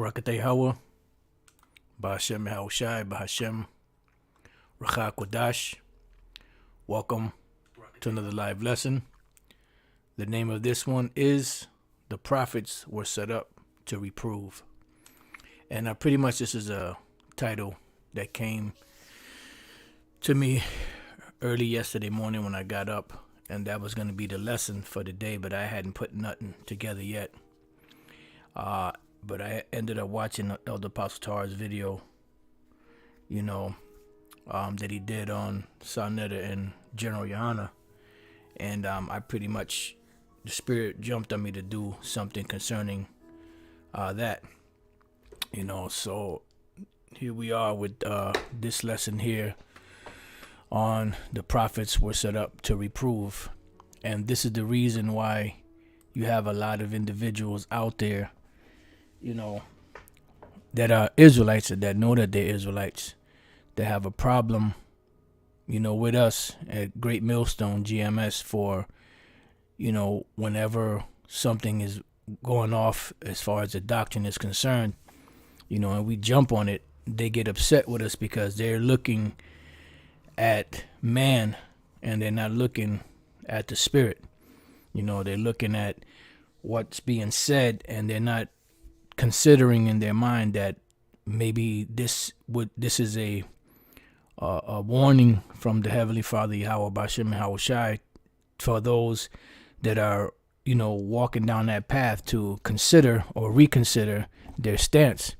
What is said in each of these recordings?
Barakatay Hawa, Bahashem Haoshai, Bahashem Racha Kodash. Welcome to another live lesson. The name of this one is The Prophets Were Set Up to Reprove. And pretty much this is a title that came to me early yesterday morning when I got up, and that was going to be the lesson for the day, but I hadn't put nothing together yet. But I ended up watching Elder Apostle Tar's video, that he did on Sarnetta and General Yohana. And I pretty much, the Spirit jumped on me to do something concerning that. So here we are with this lesson here on the prophets were set up to reprove. And this is the reason why you have a lot of individuals out there, that are Israelites, that know that they're Israelites, that have a problem, with us at Great Millstone GMS for, whenever something is going off as far as the doctrine is concerned, and we jump on it, they get upset with us because they're looking at man and they're not looking at the Spirit. They're looking at what's being said and they're not considering in their mind that maybe this is a warning from the Heavenly Father Yahweh Bashem Haoshai for those that are walking down that path to consider or reconsider their stance.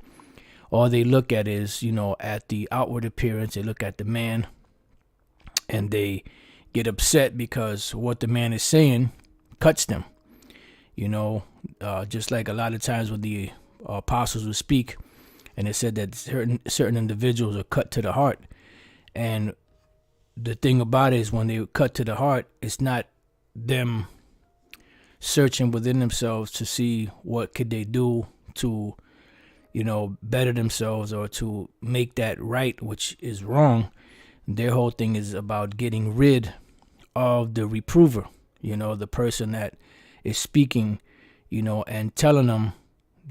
All they look at is at the outward appearance. They look at the man and they get upset because what the man is saying cuts them. Just like a lot of times when the apostles would speak, and it said that certain individuals are cut to the heart. And the thing about it is, when they cut to the heart, it's not them searching within themselves to see what could they do to, better themselves or to make that right, which is wrong. Their whole thing is about getting rid of the reprover, the person that is speaking, and telling them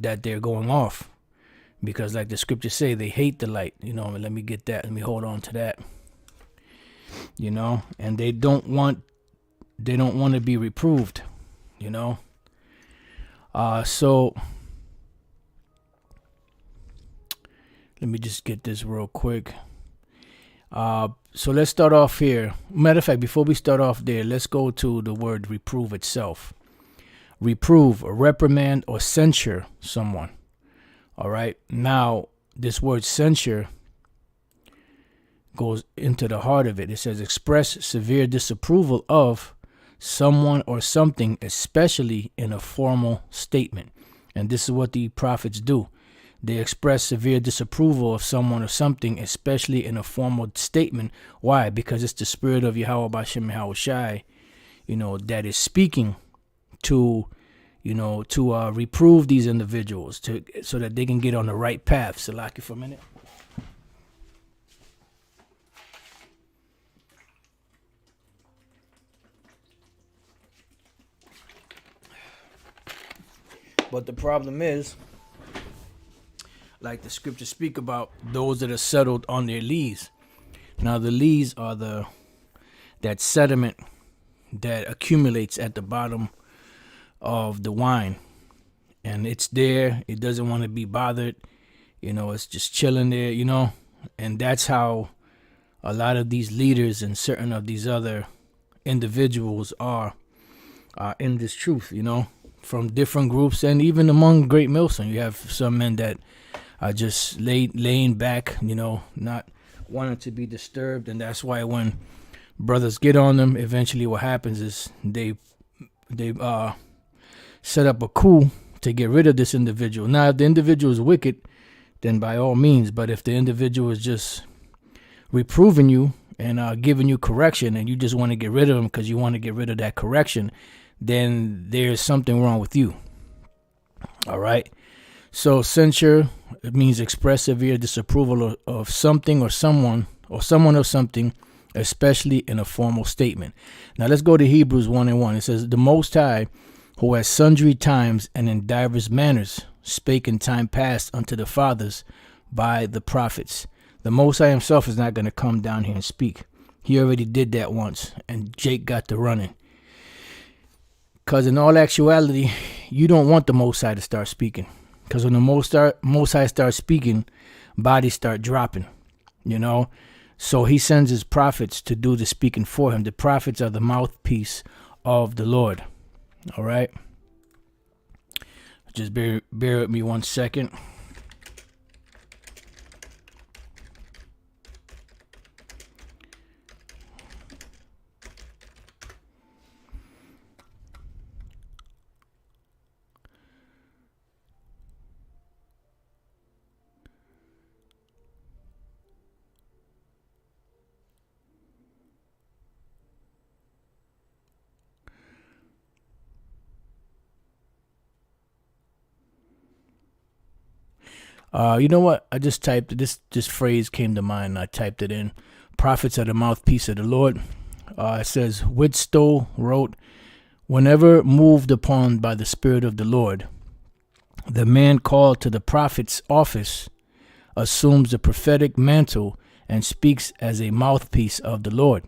that they're going off, because like the scriptures say, they hate the light. Let me get that. Let me hold on to that. And they don't want to be reproved. So let me just get this real quick. So let's start off here. Matter of fact, before we start off there, let's go to the word reprove itself. Reprove, or reprimand, or censure someone. All right. Now, this word censure goes into the heart of it. It says express severe disapproval of someone or something, especially in a formal statement. And this is what the prophets do. They express severe disapproval of someone or something, especially in a formal statement. Why? Because it's the Spirit of Yahweh Bashem Haoshai, that is speaking to reprove these individuals so that they can get on the right path. Salaki for a minute. But the problem is, like the scriptures speak about, those that are settled on their lees. Now the lees are that sediment that accumulates at the bottom of the wine, and it's there. It doesn't want to be bothered. It's just chilling there, and that's how a lot of these leaders and certain of these other individuals are in this truth, from different groups. And even among Great Millstone, you have some men that are just laying back, not wanting to be disturbed. And that's why when brothers get on them, eventually what happens is they set up a coup to get rid of this individual. Now, if the individual is wicked, then by all means. But if the individual is just reproving you and giving you correction, and you just want to get rid of them because you want to get rid of that correction, then there's something wrong with you. All right. So censure, it means express severe disapproval of something or someone or something, especially in a formal statement. Now let's go to Hebrews 1:1. It says, the Most High, who at sundry times and in divers manners spake in time past unto the fathers by the prophets. The Most High himself is not going to come down here and speak. He already did that once, and Jake got to running. Because in all actuality, you don't want the Most High to start speaking. Because when the Most High starts speaking, bodies start dropping, So he sends his prophets to do the speaking for him. The prophets are the mouthpiece of the Lord. All right? Just bear with me 1 second. You know what? I just typed this phrase came to mind. I typed it in. Prophets are the mouthpiece of the Lord. It says, Whitstow wrote, whenever moved upon by the Spirit of the Lord, the man called to the prophet's office assumes the prophetic mantle and speaks as a mouthpiece of the Lord.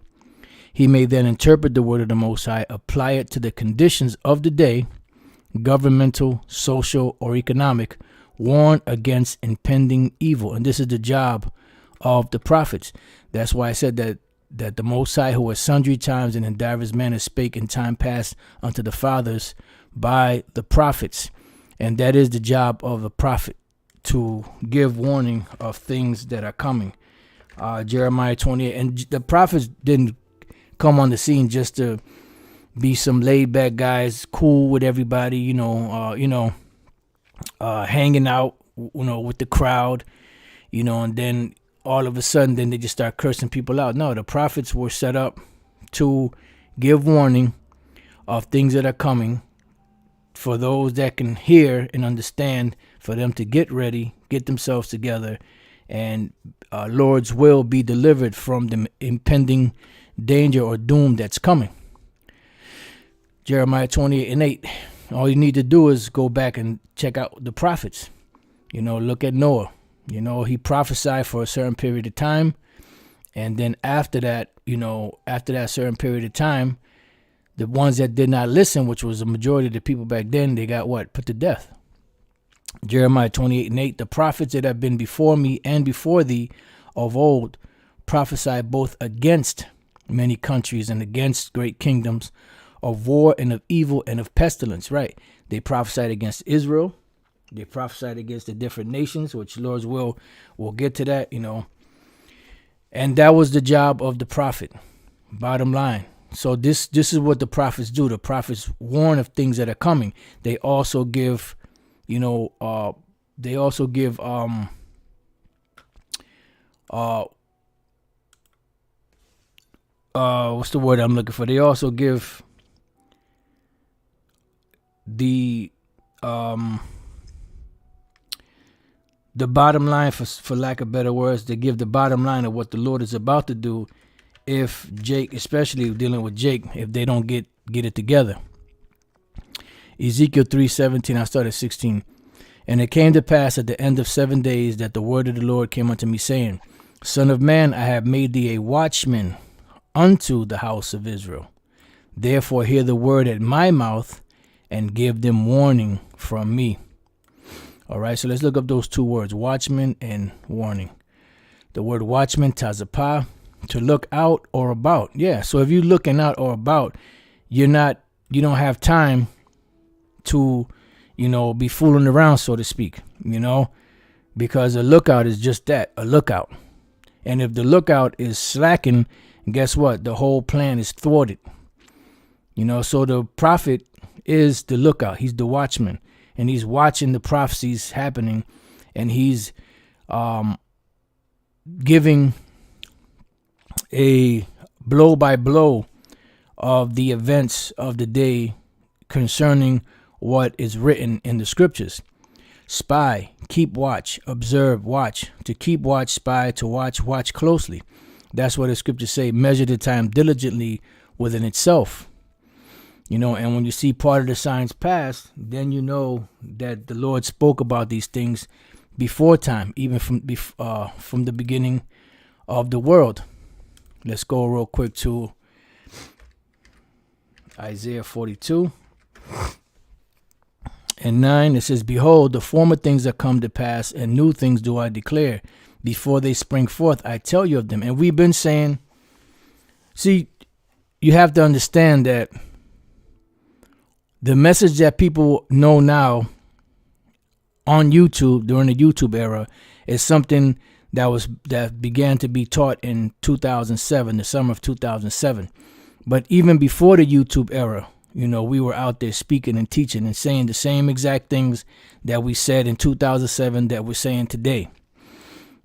He may then interpret the word of the Most High, apply it to the conditions of the day, governmental, social, or economic, warn against impending evil. And this is the job of the prophets. That's why I said that the Most High, who at sundry times and in divers manners spake in time past unto the fathers by the prophets. And that is the job of a prophet, to give warning of things that are coming. Jeremiah 28. And the prophets didn't come on the scene just to be some laid back guys, cool with everybody, hanging out, with the crowd, and then all of a sudden, then they just start cursing people out. No, the prophets were set up to give warning of things that are coming for those that can hear and understand, for them to get ready, get themselves together, and Lord's will be delivered from the impending danger or doom that's coming. Jeremiah 28:8. All you need to do is go back and check out the prophets. Look at Noah. He prophesied for a certain period of time. And then after that certain period of time, the ones that did not listen, which was the majority of the people back then, they got what? Put to death. Jeremiah 28:8. The prophets that have been before me and before thee of old prophesied both against many countries and against great kingdoms, of war and of evil and of pestilence. Right? They prophesied against Israel. They prophesied against the different nations, which Lord's will, we'll get to that, And that was the job of the prophet. Bottom line. So this is what the prophets do. The prophets warn of things that are coming. They also give, what's the word I'm looking for? They also give the bottom line, for lack of better words. They give the bottom line of what the Lord is about to do if Jake, especially dealing with Jake, if they don't get it together. Ezekiel 3:17, I started 16. And it came to pass at the end of 7 days that the word of the Lord came unto me, saying, Son of man, I have made thee a watchman unto the house of Israel. Therefore hear the word at my mouth, and give them warning from me. All right, so let's look up those two words, watchman and warning. The word watchman, tazapah, to look out or about. Yeah, so if you're looking out or about, you don't have time to, be fooling around, so to speak, because a lookout is just that, a lookout. And if the lookout is slacking, guess what? The whole plan is thwarted. So the prophet is the lookout. He's the watchman. And he's watching the prophecies happening, and he's giving a blow by blow of the events of the day concerning what is written in the scriptures. Spy, keep watch, observe, watch. To keep watch, spy, to watch closely. That's what the scriptures say. Measure the time diligently within itself. And when you see part of the signs pass, then you know that the Lord spoke about these things before time, even from the beginning of the world. Let's go real quick to Isaiah 42 and 9. It says, "Behold, the former things are come to pass, and new things do I declare. Before they spring forth, I tell you of them." And we've been saying, see, you have to understand that the message that people know now on YouTube during the YouTube era is something that began to be taught in 2007, the summer of 2007. But even before the YouTube era, we were out there speaking and teaching and saying the same exact things that we said in 2007 that we're saying today.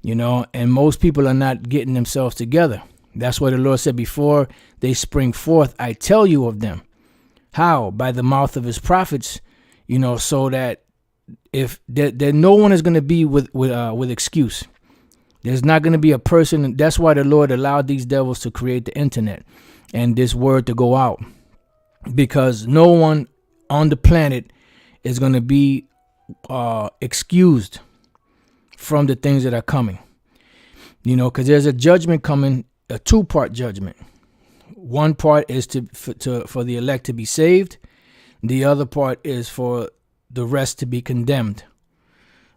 And most people are not getting themselves together. That's why the Lord said, before they spring forth, I tell you of them. How? By the mouth of his prophets, so that if that no one is going to be with excuse. There's not going to be a person. That's why the Lord allowed these devils to create the internet and this word to go out, because no one on the planet is going to be excused from the things that are coming. Because there's a judgment coming, a two-part judgment. One part is for the elect to be saved. The other part is for the rest to be condemned.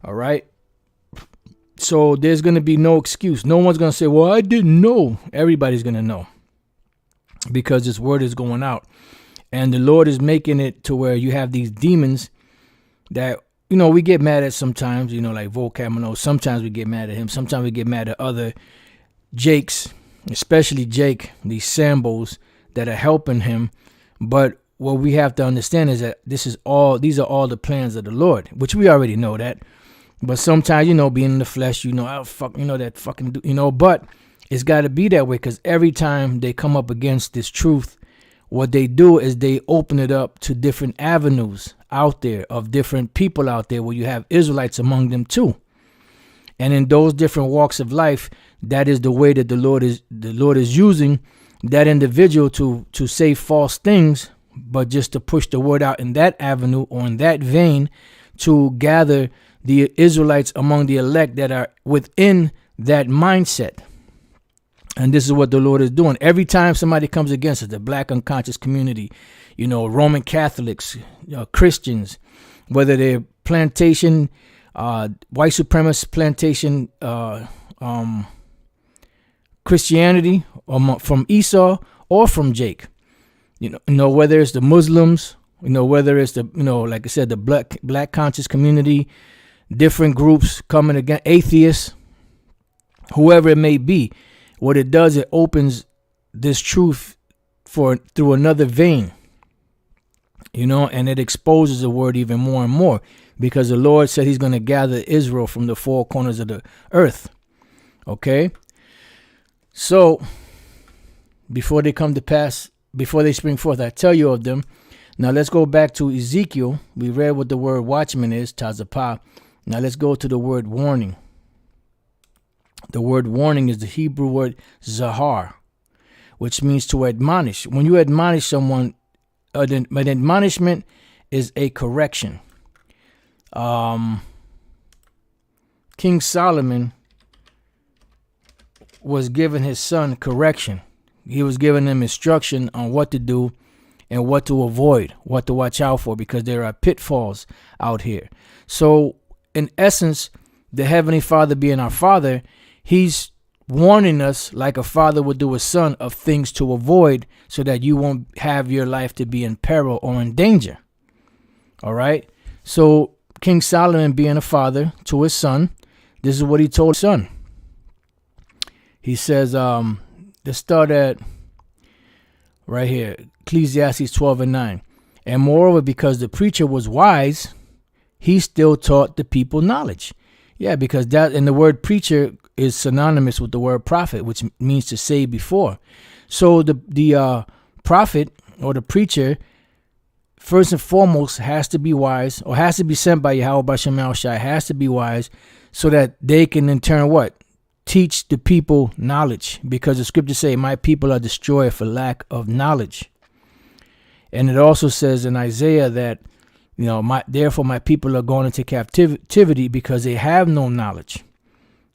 All right. So there's going to be no excuse. No one's going to say, well, I didn't know. Everybody's going to know, because this word is going out. And the Lord is making it to where you have these demons that, we get mad at sometimes, like Vocamino. Sometimes we get mad at him. Sometimes we get mad at other Jakes, especially Jake, these Sambos that are helping him. But what we have to understand is that these are all the plans of the Lord, which we already know that. But sometimes, being in the flesh, that fucking, but it's got to be that way, because every time they come up against this truth, what they do is they open it up to different avenues out there of different people out there, where you have Israelites among them too. And in those different walks of life, that is the way that the Lord is using that individual to say false things, but just to push the word out in that avenue or in that vein, to gather the Israelites among the elect that are within that mindset. And this is what the Lord is doing. Every time somebody comes against us, the black unconscious community, Roman Catholics, Christians, whether they're plantation, white supremacist plantation, Christianity, or from Esau or from Jake, whether it's the Muslims, whether it's the, like I said, the black conscious community, different groups coming against atheists, whoever it may be. What it does, it opens this truth through another vein, and it exposes the word even more and more, because the Lord said he's going to gather Israel from the four corners of the earth. Okay. So before they come to pass, before they spring forth, I tell you of them. Now let's go back to Ezekiel. We read what the word watchman is, tazapah. Now let's go to the word warning. The word warning is the Hebrew word zahar, which means to admonish. When you admonish someone, an admonishment is a correction. King Solomon was giving his son correction. He was giving him instruction on what to do and what to avoid, what to watch out for, because there are pitfalls out here. So in essence, the Heavenly Father being our Father, he's warning us like a father would do a son of things to avoid, so that you won't have your life to be in peril or in danger. All right. So King Solomon, being a father to his son, this is what he told his son. He says, let's start at right here, Ecclesiastes 12 and 9. And moreover, because the preacher was wise, he still taught the people knowledge. Yeah, because that, and the word preacher is synonymous with the word prophet, which means to say before. So the prophet or the preacher, first and foremost, has to be wise, or has to be sent by Yahweh B'Shem Yahushai, has to be wise, so that they can in turn what? Teach the people knowledge, because the scriptures say, my people are destroyed for lack of knowledge. And it also says in Isaiah that, therefore my people are going into captivity because they have no knowledge.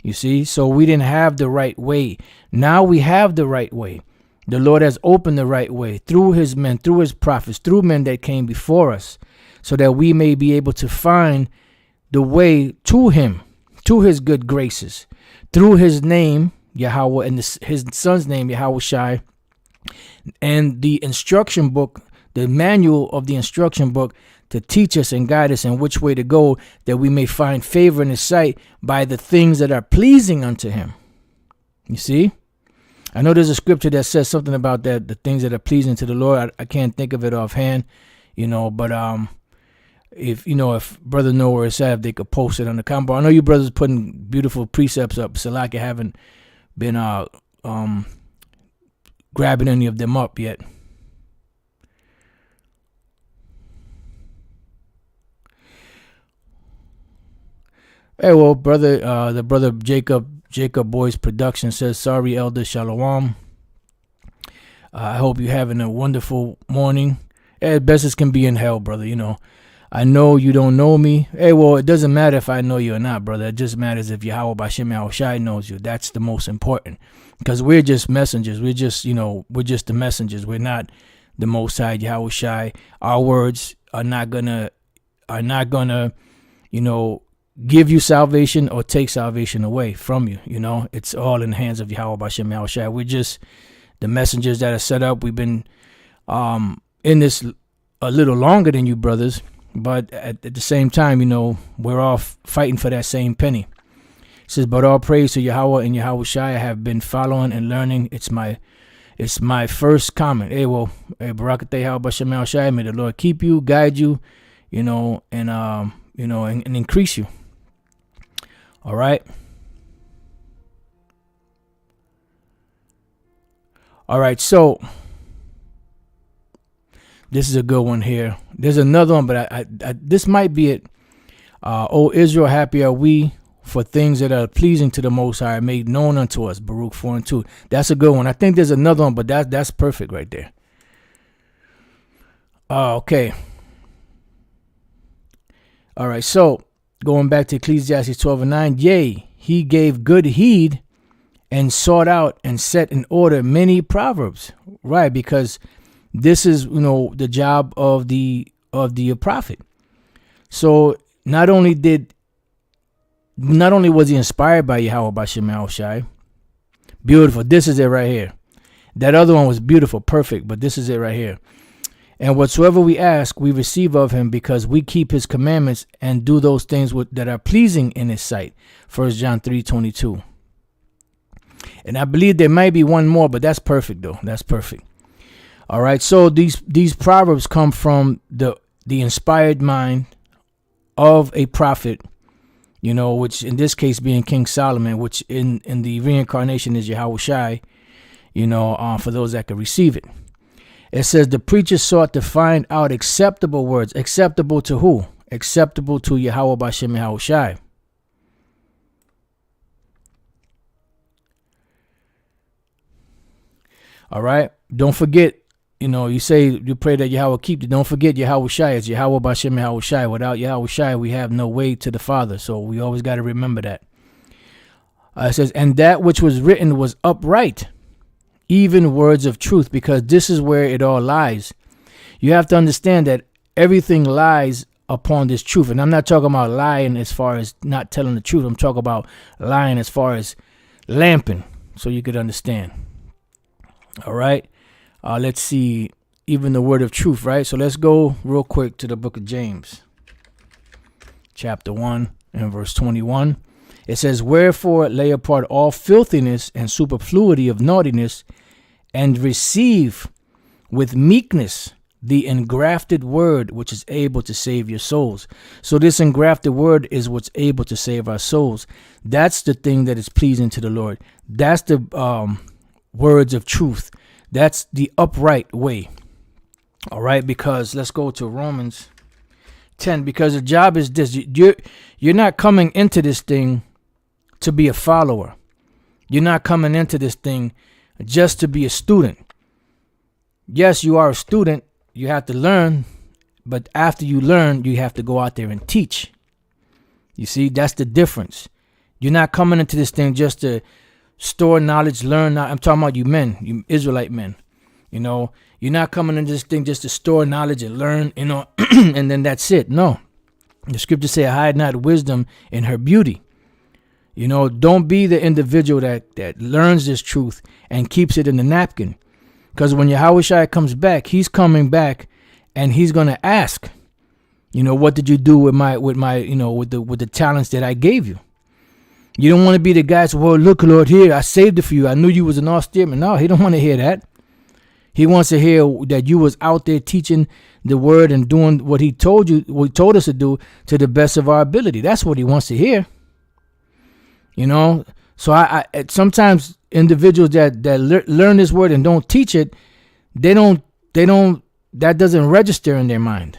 You see, so we didn't have the right way. Now we have the right way. The Lord has opened the right way through his men, through his prophets, through men that came before us, so that we may be able to find the way to him, to his good graces, through his name, Yahweh, and his son's name, Yahweh Shai, and the instruction book, the manual of the instruction book, to teach us and guide us in which way to go, that we may find favor in his sight by the things that are pleasing unto him. You see? I know there's a scripture that says something about that, the things that are pleasing to the Lord. I can't think of it offhand, but if Brother know where it's at, if they could post it on the comment. I know you brothers putting beautiful precepts up, so like I haven't been grabbing any of them up yet. Hey, well, the brother Jacob Boys Production says, sorry, Elder Shalom. I hope you're having a wonderful morning. As best as can be in hell, brother. I know you don't know me. Hey, well, it doesn't matter if I know you or not, brother. It just matters if Yahweh B'Shem Yahushai knows you. That's the most important. Because we're just messengers. We're just the messengers. We're not the Most High Yahushai. Our words are not gonna, give you salvation or take salvation away from you. It's all in the hands of Yahweh B'Shem Yahushai. We're just the messengers that are set up. We've been in this a little longer than you brothers, but at the same time, we're all fighting for that same penny. It says, but all praise to Yahweh and Yahushai. I have been following and learning. It's my first comment. Hey, Barakateh Yahweh B'Shem Yahushai. May the Lord keep you, guide you, and increase you. All right. All right. So this is a good one here. There's another one, but I this might be it. O Israel, happy are we for things that are pleasing to the Most High, made known unto us. Baruch 4:2. That's a good one. I think there's another one, but that's perfect right there. Okay. All right. So going back to Ecclesiastes 12:9, yea, he gave good heed and sought out and set in order many proverbs. Right, because this is, the job of the prophet. So not only was he inspired by Yahweh B'Shem Yahushai, beautiful. This is it right here. That other one was beautiful, perfect, but this is it right here. And whatsoever we ask, we receive of him, because we keep his commandments and do those things that are pleasing in his sight. 1 John 3:22. And I believe there might be one more, but that's perfect though. That's perfect. All right. So these proverbs come from the inspired mind of a prophet, which in this case being King Solomon, which in the reincarnation is Yahweh Shai, for those that could receive it. It says the preacher sought to find out acceptable words. Acceptable to who? Acceptable to Yahweh B'Shem Yahushai. All right. Don't forget, you pray that Yahweh keep you. Don't forget Yahweh Shai is Yahweh B'Shem Yahushai. Without Yahweh Shai, we have no way to the Father. So we always got to remember that. It says, and that which was written was upright, even words of truth, because this is where it all lies. You have to understand that everything lies upon this truth. And I'm not talking about lying as far as not telling the truth. I'm talking about lying as far as lamping, so you could understand. All right. Let's see, even the word of truth, right? So let's go real quick to the book of James, chapter 1 and verse 21. It says, wherefore lay apart all filthiness and superfluity of naughtiness, and receive with meekness the engrafted word, which is able to save your souls. So this engrafted word is what's able to save our souls. That's the thing that is pleasing to the Lord. That's the words of truth. That's the upright way. All right, because let's go to Romans 10, because the job is this. You're not coming into this thing to be a follower. You're not coming into this thing just to be a student. Yes, you are a student, you have to learn, but after you learn, you have to go out there and teach. You see, that's the difference. You're not coming into this thing just to store knowledge, learn. I'm talking about you men, you Israelite men. You know, you're not coming into this thing just to store knowledge and learn, you know, and then that's it. No. The scriptures say, hide not wisdom in her beauty. You know, don't be the individual that learns this truth and keeps it in the napkin. Because when Yahushua comes back, he's coming back and he's going to ask, you know, what did you do with my, you know, with the talents that I gave you? You don't want to be the guy who, well, look, Lord, here, I saved it for you. I knew you was an austere man. No, he don't want to hear that. He wants to hear that you was out there teaching the word and doing what he told you, what he told us to do to the best of our ability. That's what he wants to hear. You know, so I sometimes individuals that learn this word and don't teach it, that doesn't register in their mind.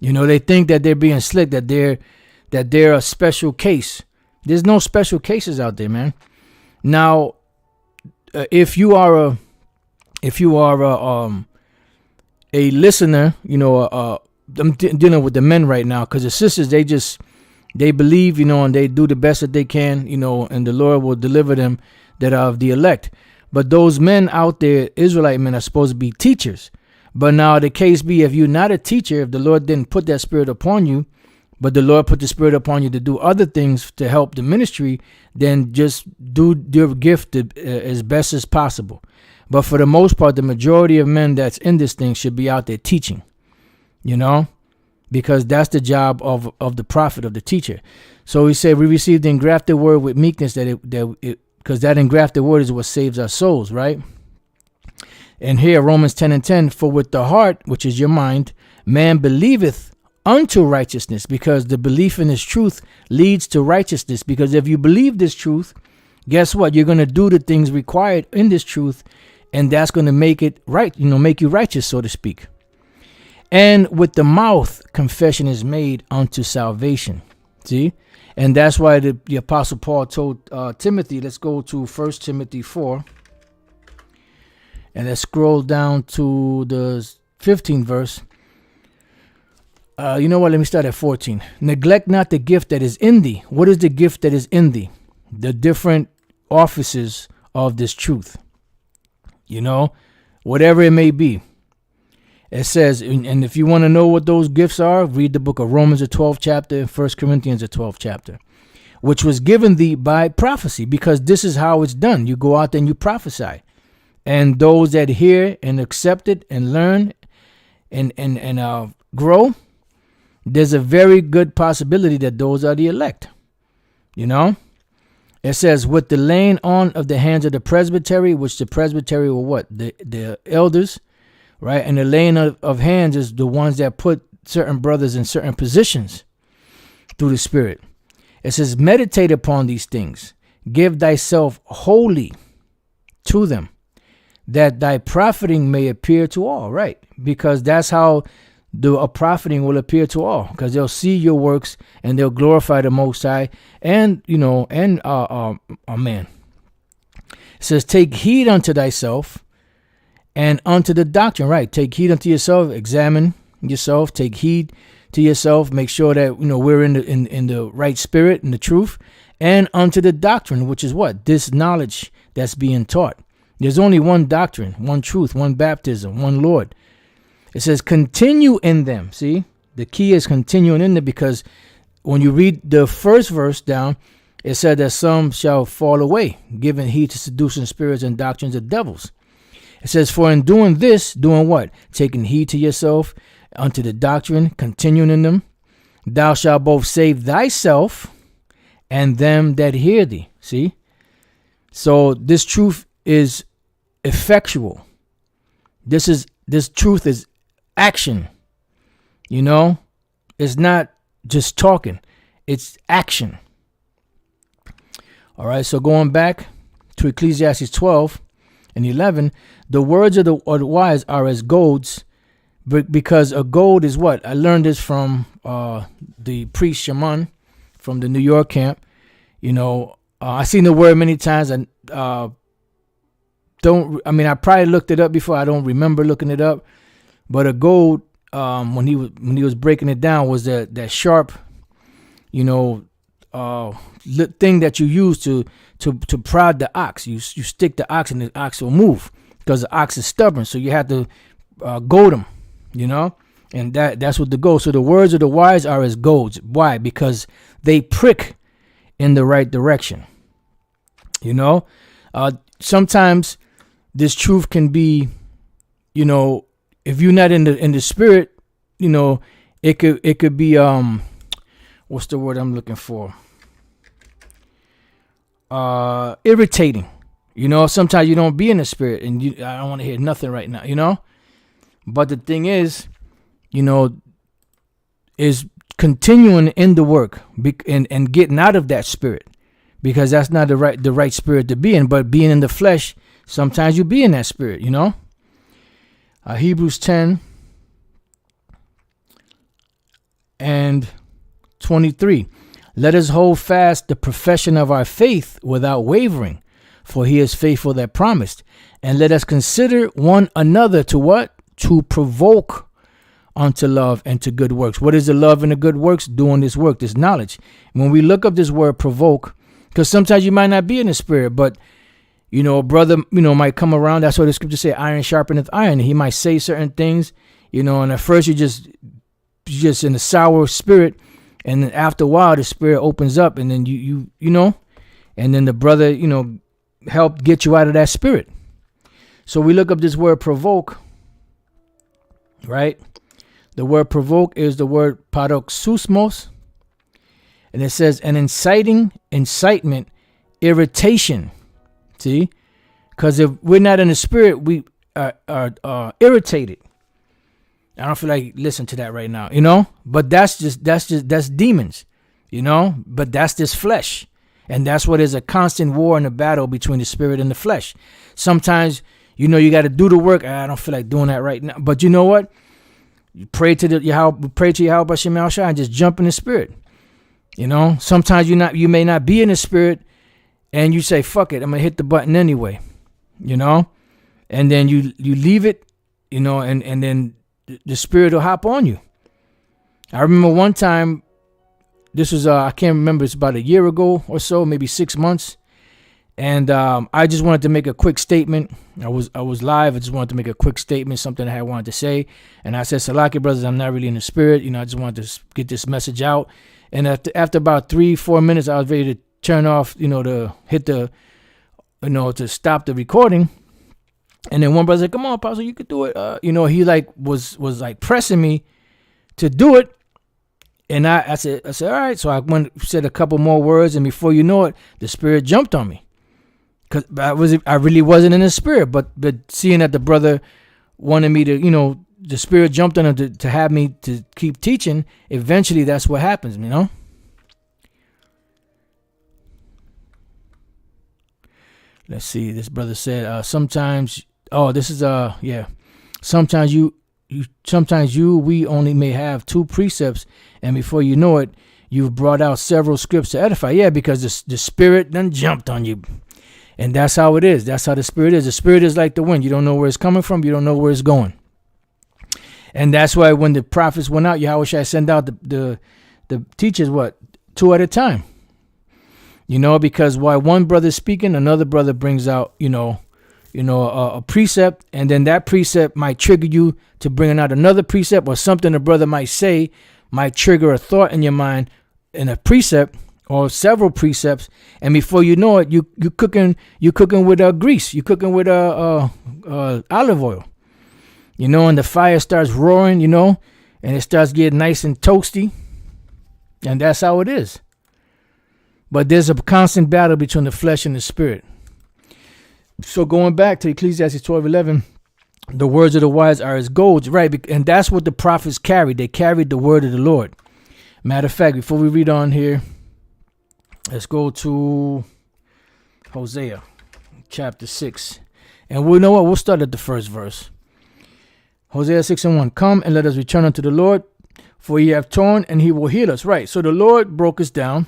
You know, they think that they're being slick, that they're a special case. There's no special cases out there, man. Now, if you are a listener, you know, I'm dealing with the men right now, because the sisters, they believe, you know, and they do the best that they can, you know, and the Lord will deliver them that are of the elect. But those men out there, Israelite men, are supposed to be teachers. But now the case be, if you're not a teacher, if the Lord didn't put that spirit upon you, but the Lord put the spirit upon you to do other things to help the ministry, then just do your gift as best as possible. But for the most part, the majority of men that's in this thing should be out there teaching, you know, because that's the job of the prophet, of the teacher. So he said, we received the engrafted word with meekness, because that engrafted word is what saves our souls, right? And here, Romans 10:10, for with the heart, which is your mind, man believeth unto righteousness, because the belief in this truth leads to righteousness. Because if you believe this truth, guess what? You're going to do the things required in this truth, and that's going to make it right, you know, make you righteous, so to speak. And with the mouth, confession is made unto salvation. See? And that's why the Apostle Paul told Timothy, let's go to 1 Timothy 4. And let's scroll down to the 15th verse. You know what? Let me start at 14. Neglect not the gift that is in thee. What is the gift that is in thee? The different offices of this truth. You know, whatever it may be. It says, and if you want to know what those gifts are, read the book of Romans, the 12th chapter, and 1 Corinthians, the 12th chapter, which was given thee by prophecy, because this is how it's done. You go out there and you prophesy. And those that hear and accept it and learn and grow, there's a very good possibility that those are the elect. You know, it says, with the laying on of the hands of the presbytery, which the presbytery were what? The elders. Right. And the laying of hands is the ones that put certain brothers in certain positions through the Spirit. It says, meditate upon these things. Give thyself wholly to them, that thy profiting may appear to all. Right. Because that's how a profiting will appear to all, because they'll see your works and they'll glorify the Most High and, you know, and man. It says, take heed unto thyself and unto the doctrine. Right. Take heed unto yourself. Examine yourself. Take heed to yourself. Make sure that, you know, we're in the right spirit and the truth. And unto the doctrine, which is what? This knowledge that's being taught. There's only one doctrine, one truth, one baptism, one Lord. It says continue in them. See, the key is continuing in them, because when you read the first verse down, it said that some shall fall away, giving heed to seducing spirits and doctrines of devils. It says, for in doing this, doing what? Taking heed to yourself unto the doctrine, continuing in them, thou shalt both save thyself and them that hear thee. See? So this truth is effectual. This truth is action. You know? It's not just talking. It's action. All right, so going back to Ecclesiastes 12 and 11, the words of the wise are as golds, because a gold is what? I learned this from the priest Shaman from the New York camp. You know, I've seen the word many times, and I probably looked it up before. I don't remember looking it up. But a goad, when he was breaking it down, was that sharp, thing that you use to prod the ox. You stick the ox and the ox will move because the ox is stubborn. So you have to goad him, and that's what the goad. So the words of the wise are as goads. Why? Because they prick in the right direction. Sometimes this truth can be, if you're not in the spirit, it could be what's the word I'm looking for? Irritating. Sometimes you don't be in the spirit and I don't want to hear nothing right now, But the thing is, is continuing in the work and getting out of that spirit, because that's not the right spirit to be in. But being in the flesh, sometimes you be in that spirit, Hebrews 10 and 23. Let us hold fast the profession of our faith without wavering, for he is faithful that promised. And let us consider one another to what? To provoke unto love and to good works. What is the love and the good works? Doing this work, this knowledge. When we look up this word provoke, because sometimes you might not be in the spirit, but a brother, might come around. That's what the scripture say, iron sharpeneth iron. He might say certain things, and at first you're just in a sour spirit. And then after a while, the spirit opens up, and then you and then the brother, helped get you out of that spirit. So we look up this word provoke, right? The word provoke is the word paroxysmos, and it says an incitement, irritation. See, because if we're not in the spirit, we are irritated. I don't feel like listen to that right now, but that's demons, but that's this flesh. And that's what is a constant war and a battle between the spirit and the flesh. Sometimes, you got to do the work. I don't feel like doing that right now. But you know what? You pray to Yahweh B'Shem Al Shai and just jump in the spirit. Sometimes you may not be in the spirit and you say, fuck it, I'm going to hit the button anyway, and then you leave it, and then the spirit will hop on you. I remember one time, this was, I can't remember, it's about a year ago or so, maybe 6 months. And I just wanted to make a quick statement. I was live. I just wanted to make a quick statement, something I had wanted to say. And I said, Salaki brothers, I'm not really in the spirit. I just wanted to get this message out. And after about 3-4 minutes, I was ready to turn off, to hit the, to stop the recording. And then one brother said, come on, Apostle, you could do it. He was like pressing me to do it. And I said, all right. So I said a couple more words. And before you know it, the spirit jumped on me. Because I really wasn't in the spirit. But seeing that the brother wanted me to, the spirit jumped on him to have me to keep teaching. Eventually, that's what happens, Let's see. This brother said, sometimes, sometimes we only may have 2 precepts, and before you know it, you've brought out several scripts to edify. Yeah, because the spirit done jumped on you. And that's how it is. That's how the spirit is. The spirit is like the wind. You don't know where it's coming from. You don't know where it's going. And that's why when the prophets went out, Yahweh Shai send out the teachers, 2 at a time. Because while one brother's speaking, another brother brings out, a precept, and then that precept might trigger you to bring out another precept, or something a brother might say might trigger a thought in your mind in a precept or several precepts, and before you know it, you cooking with grease, you cooking with olive oil, and the fire starts roaring, and it starts getting nice and toasty, and that's how it is. But there's a constant battle between the flesh and the spirit. So going back to Ecclesiastes 12:11, the words of the wise are as gold, right? And that's what the prophets carried. They carried the word of the Lord. Matter of fact, before we read on here, let's go to Hosea chapter 6. And we know what? We'll start at the first verse. Hosea 6:1. Come and let us return unto the Lord, for ye have torn, and he will heal us. Right. So the Lord broke us down.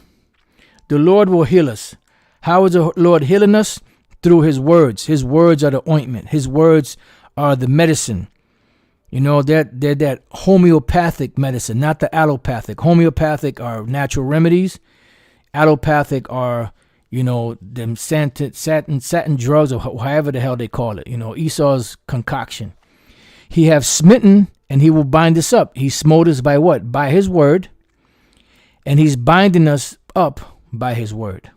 The Lord will heal us. How is the Lord healing us? Through his words. His words are the ointment. His words are the medicine. They're that homeopathic medicine, not the allopathic. Homeopathic are natural remedies. Allopathic are, them satin drugs, or however the hell they call it. Esau's concoction. He have smitten, and he will bind us up. He smote us by what? By his word. And he's binding us up by his word.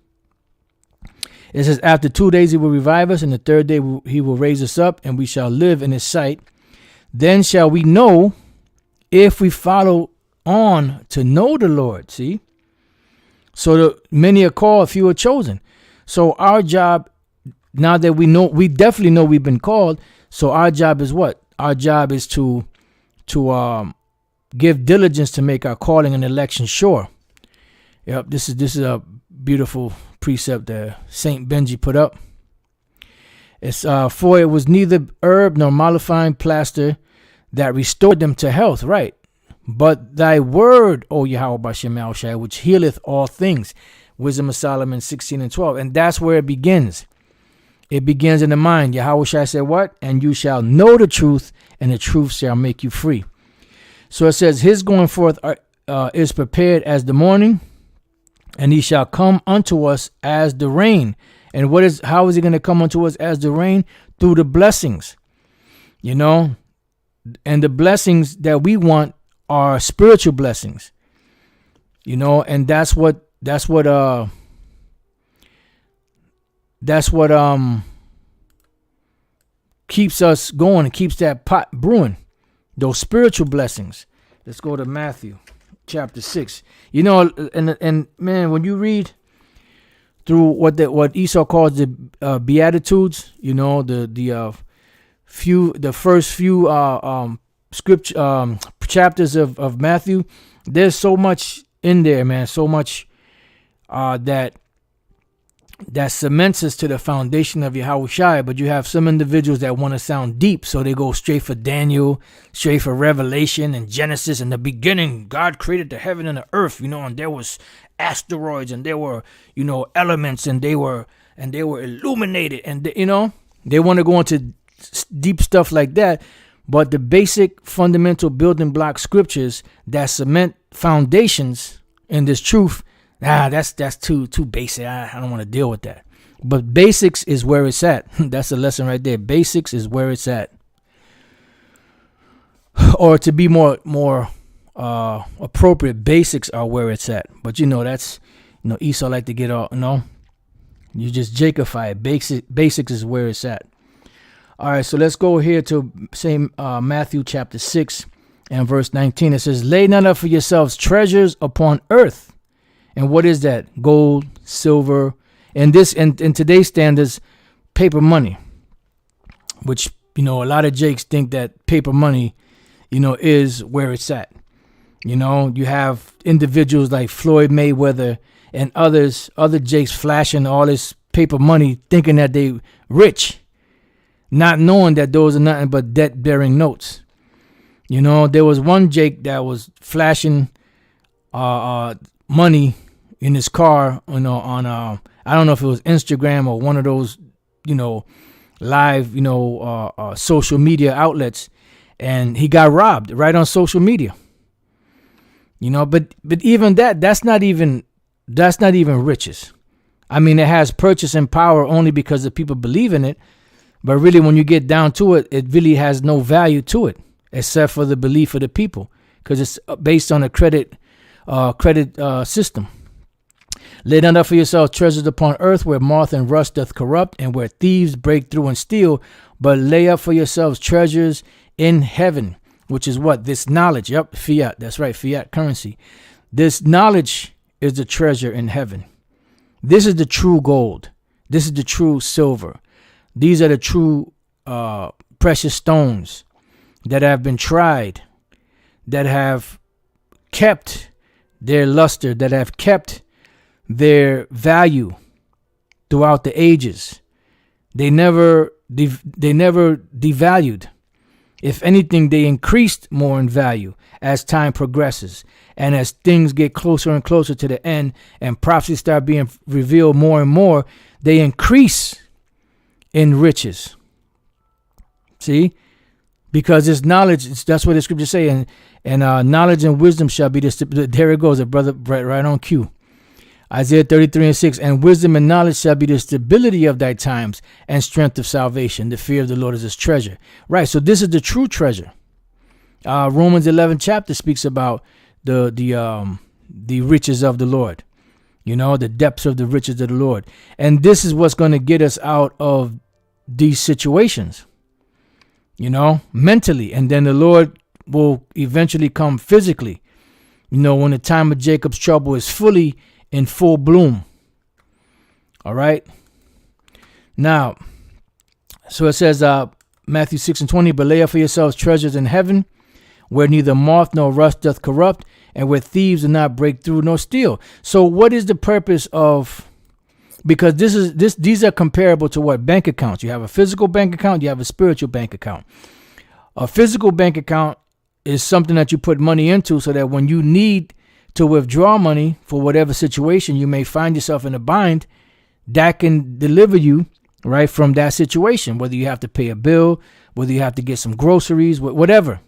It says, after 2 days he will revive us, and the third day he will raise us up, and we shall live in his sight. Then shall we know if we follow on to know the Lord. See? So many are called, few are chosen. So our job, now that we definitely know we've been called. So our job is what? Our job is to give diligence to make our calling and election sure. Yep, this is a beautiful precept that Saint Benji put up. It's for it was neither herb nor mollifying plaster that restored them to health, right? But thy word, O Yahweh Bashem Yahushua, which healeth all things. Wisdom of Solomon 16:12. And that's where it begins. It begins in the mind. Yahushua said what? And you shall know the truth, and the truth shall make you free. So it says, his going forth is prepared as the morning, and he shall come unto us as the rain. And how is he going to come unto us as the rain? Through the blessings. And the blessings that we want are spiritual blessings. And that's what keeps us going and keeps that pot brewing. Those spiritual blessings. Let's go to Matthew chapter 6. And man, when you read through what Esau calls the Beatitudes, the first few scripture chapters of Matthew, there's so much in there, man. So much that cements us to the foundation of Yahushua. But you have some individuals that want to sound deep, so they go straight for Daniel, straight for Revelation and Genesis. In the beginning, God created the heaven and the earth, and there was asteroids, and there were, elements, and they were illuminated, and they want to go into deep stuff like that. But the basic fundamental building block scriptures that cement foundations in this truth, that's too basic. I don't want to deal with that. But basics is where it's at. That's a lesson right there. Basics is where it's at. Or to be more appropriate, basics are where it's at. But that's Esau like to get all you just Jacobify it. Basics is where it's at. All right, so let's go here to Matthew chapter 6 and verse 19. It says, lay not up for yourselves treasures upon earth. And what is that? Gold, silver, and in today's standards, paper money. Which, a lot of jakes think that paper money, is where it's at. You have individuals like Floyd Mayweather and other jakes flashing all this paper money, thinking that they rich, not knowing that those are nothing but debt-bearing notes. There was one jake that was flashing money in his car, on I don't know if it was Instagram or one of those, live, social media outlets, and he got robbed right on social media. But even that's not even riches. I mean, it has purchasing power only because the people believe in it. But really, when you get down to it, it really has no value to it, except for the belief of the people, because it's based on a credit system. Lay not up for yourselves treasures upon earth, where moth and rust doth corrupt, and where thieves break through and steal. But lay up for yourselves treasures in heaven, which is what? This knowledge. Yep, fiat. That's right, fiat currency. This knowledge is the treasure in heaven. This is the true gold. This is the true silver. These are the true precious stones that have been tried, that have kept their luster, that have kept their value throughout the ages. They never devalued. If anything, they increased more in value as time progresses. And as things get closer and closer to the end and prophecies start being revealed more and more, they increase in riches. See? because it's knowledge. That's what the scriptures say. And knowledge and wisdom shall be the. There it goes, a brother right on cue. Isaiah 33:6. And wisdom and knowledge shall be the stability of thy times, and strength of salvation. The fear of the Lord is his treasure. Right. So this is the true treasure. Romans 11 chapter speaks about the riches of the Lord. The depths of the riches of the Lord. And this is what's going to get us out of these situations, mentally. And then the Lord will eventually come physically, when the time of Jacob's trouble is fully in full bloom. All right. Now, so it says, Matthew 6:20, but lay up for yourselves treasures in heaven, where neither moth nor rust doth corrupt, and where thieves do not break through nor steal. So what is the purpose of, because these are comparable to what? Bank accounts. You have a physical bank account, you have a spiritual bank account. A physical bank account is something that you put money into so that when you need to withdraw money for whatever situation you may find yourself in a bind, that can deliver you right from that situation, whether you have to pay a bill, whether you have to get some groceries, whatever.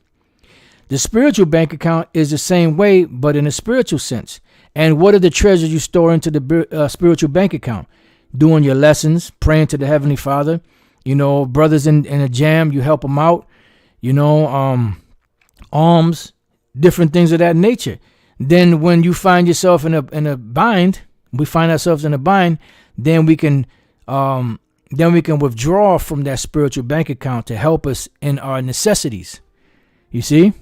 The spiritual bank account is the same way, but in a spiritual sense. And what are the treasures you store into the spiritual bank account? Doing your lessons, praying to the Heavenly Father, brothers in a jam, you help them out, alms, different things of that nature. Then when you find yourself in a bind, we find ourselves in a bind, then we can withdraw from that spiritual bank account to help us in our necessities. You see?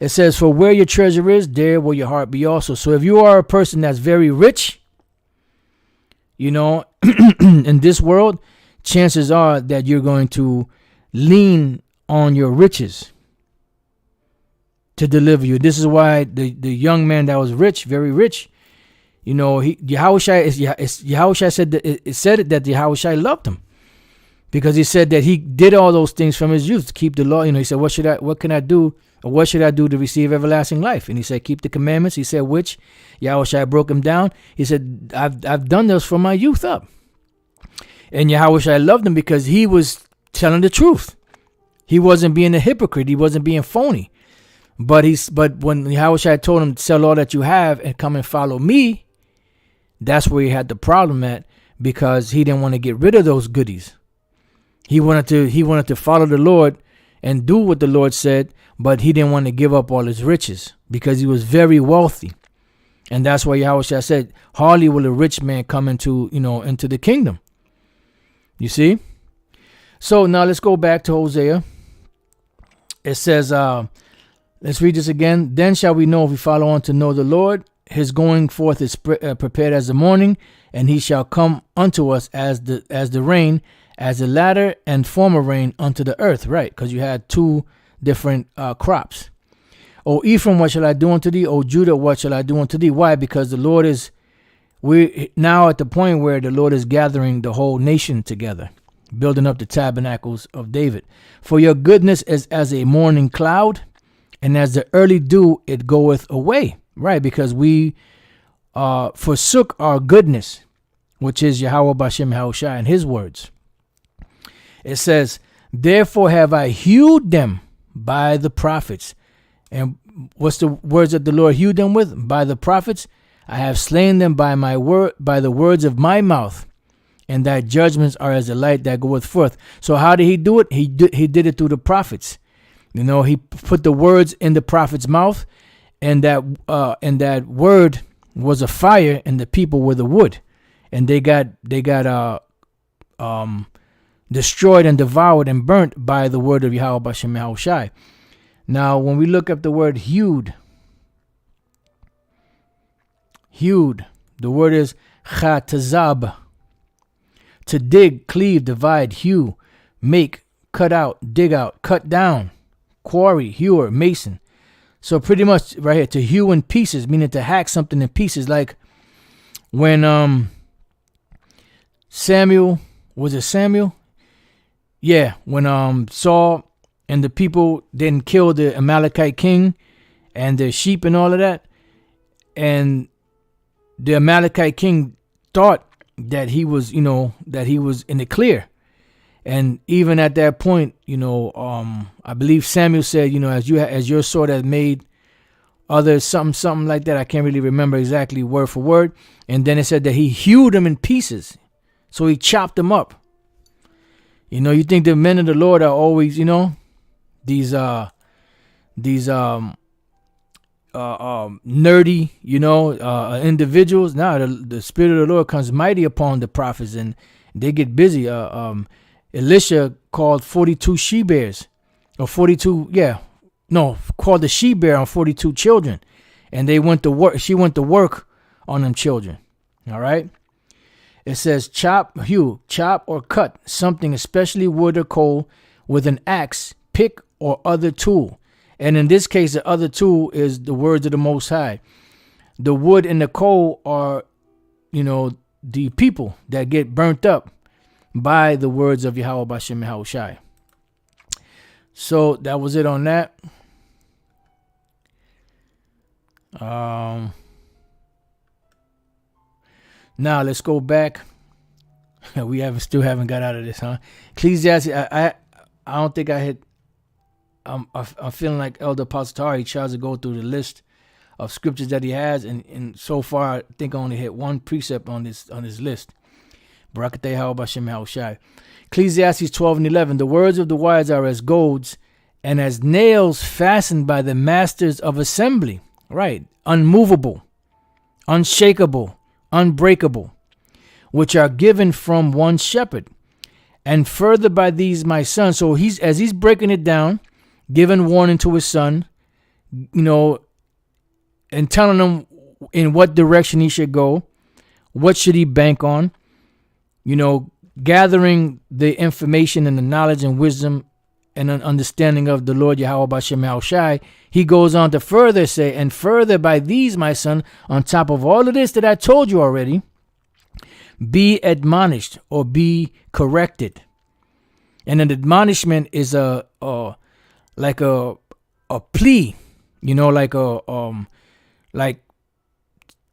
It says, for where your treasure is, there will your heart be also. So if you are a person that's very rich, in this world, chances are that you're going to lean on your riches to deliver you. This is why the young man that was rich, very rich, Yahushua said that that Yahushua loved him, because he said that he did all those things from his youth to keep the law. He said, what can I do, or what should I do to receive everlasting life? And he said, keep the commandments. He said, which? Yahushua broke him down. He said, I've done those from my youth up. And Yahushua loved him because he was telling the truth. He wasn't being a hypocrite. He wasn't being phony. But when Yahushua told him to sell all that you have and come and follow me, that's where he had the problem at, because he didn't want to get rid of those goodies. He wanted to follow the Lord and do what the Lord said, but he didn't want to give up all his riches because he was very wealthy. And that's why Yahushua said, hardly will a rich man come into the kingdom. You see? So now let's go back to Hosea. It says, let's read this again. Then shall we know, if we follow on to know the Lord, his going forth is prepared as the morning, and he shall come unto us as the rain, as the latter and former rain unto the earth. Right, because you had two different crops. O Ephraim, what shall I do unto thee? O Judah, what shall I do unto thee? Why? Because the Lord we're now at the point where the Lord is gathering the whole nation together, building up the tabernacles of David. For your goodness is as a morning cloud, and as the early dew it goeth away. Right, because we forsook our goodness, which is Yahweh Bashem Yahushua in his words. It says, therefore have I hewed them by the prophets. And what's the words that the Lord hewed them with? By the prophets. I have slain them by my word, by the words of my mouth, and thy judgments are as the light that goeth forth. So how did he do it? He did it through the prophets. He put the words in the prophet's mouth, and that word was a fire, and the people were the wood, and they got destroyed and devoured and burnt by the word of Yahweh Bashem Yahushai. Now, when we look up the word hewed, the word is chatazab, to dig, cleave, divide, hew, make, cut out, dig out, cut down, quarry, hewer, mason. So pretty much right here, to hew in pieces, meaning to hack something in pieces. Like when Samuel? Yeah, when Saul and the people didn't kill the Amalekite king and their sheep and all of that, and the Amalekite king thought that he was in the clear, And even at that point, I believe Samuel said, as your sword has made others, something like that. I can't really remember exactly word for word. And then it said that he hewed them in pieces. So he chopped them up. You think the men of the Lord are always, these nerdy, individuals. Now the Spirit of the Lord comes mighty upon the prophets, and they get busy. Elisha called 42 she-bears, or 42, called the she-bear on 42 children, and they went to work. She went to work on them children. All right. It says hew, chop or cut something, especially wood or coal, with an axe, pick, or other tool. And in this case, the other tool is the words of the Most High. The wood and the coal are, the people that get burnt up by the words of Yahweh Bashem Yahushai. So that was it on that. Now let's go back. We still haven't got out of this, huh? Ecclesiastes. I don't think I hit. I'm feeling like Elder Apostle Tari tries to go through the list of scriptures that he has, and so far I think I only hit one precept on his list. Barakateh Yahweh Bashem Yahushai. Ecclesiastes 12:11. The words of the wise are as golds, and as nails fastened by the masters of assembly. Right, unmovable, unshakable, unbreakable, which are given from one shepherd. And further by these, my son. So as he's breaking it down, giving warning to his son, and telling him in what direction he should go, what should he bank on, gathering the information and the knowledge and wisdom and an understanding of the Lord Yahweh Bashem Yahushai. He goes on to further say, and further by these, my son, on top of all of this that I told you already, be admonished or be corrected. And an admonishment is like a plea, like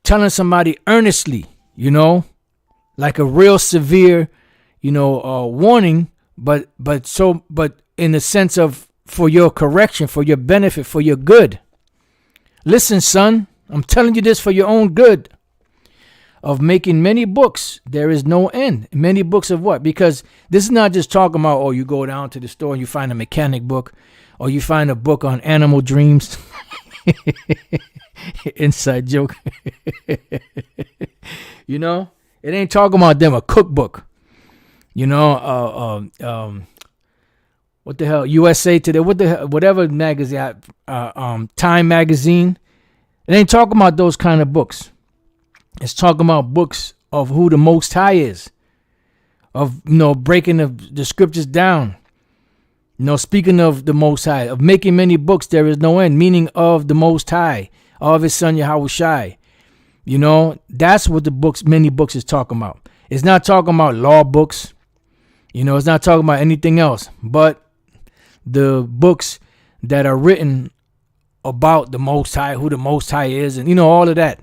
telling somebody earnestly, like a real severe, warning, but in the sense of for your correction, for your benefit, for your good. Listen, son, I'm telling you this for your own good. Of making many books, there is no end. Many books of what? Because this is not just talking about, you go down to the store and you find a mechanic book, or you find a book on animal dreams. Inside joke. It ain't talking about them a cookbook. What the hell? USA Today. What the hell? Whatever magazine. Time magazine. It ain't talking about those kind of books. It's talking about books of who the Most High is, of breaking the scriptures down. Speaking of the Most High, of making many books, there is no end. Meaning of the Most High, of His Son Yahushai. That's what many books is talking about. It's not talking about law books. It's not talking about anything else, but the books that are written about the Most High, who the Most High is, and all of that.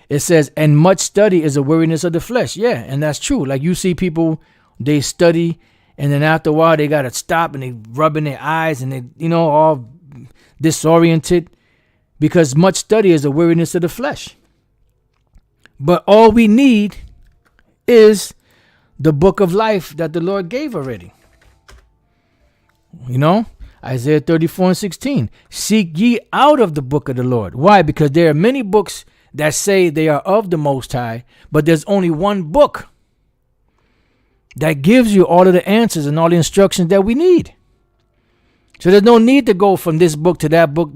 It says, and much study is a weariness of the flesh. Yeah, and that's true. Like you see people, they study, and then after a while they got to stop and they rubbing their eyes and they, all disoriented because much study is a weariness of the flesh. But all we need is the book of life that the Lord gave already. Isaiah 34:16. Seek ye out of the book of the Lord. Why? Because there are many books that say they are of the Most High, but there's only one book that gives you all of the answers and all the instructions that we need. So there's no need to go from this book to that book,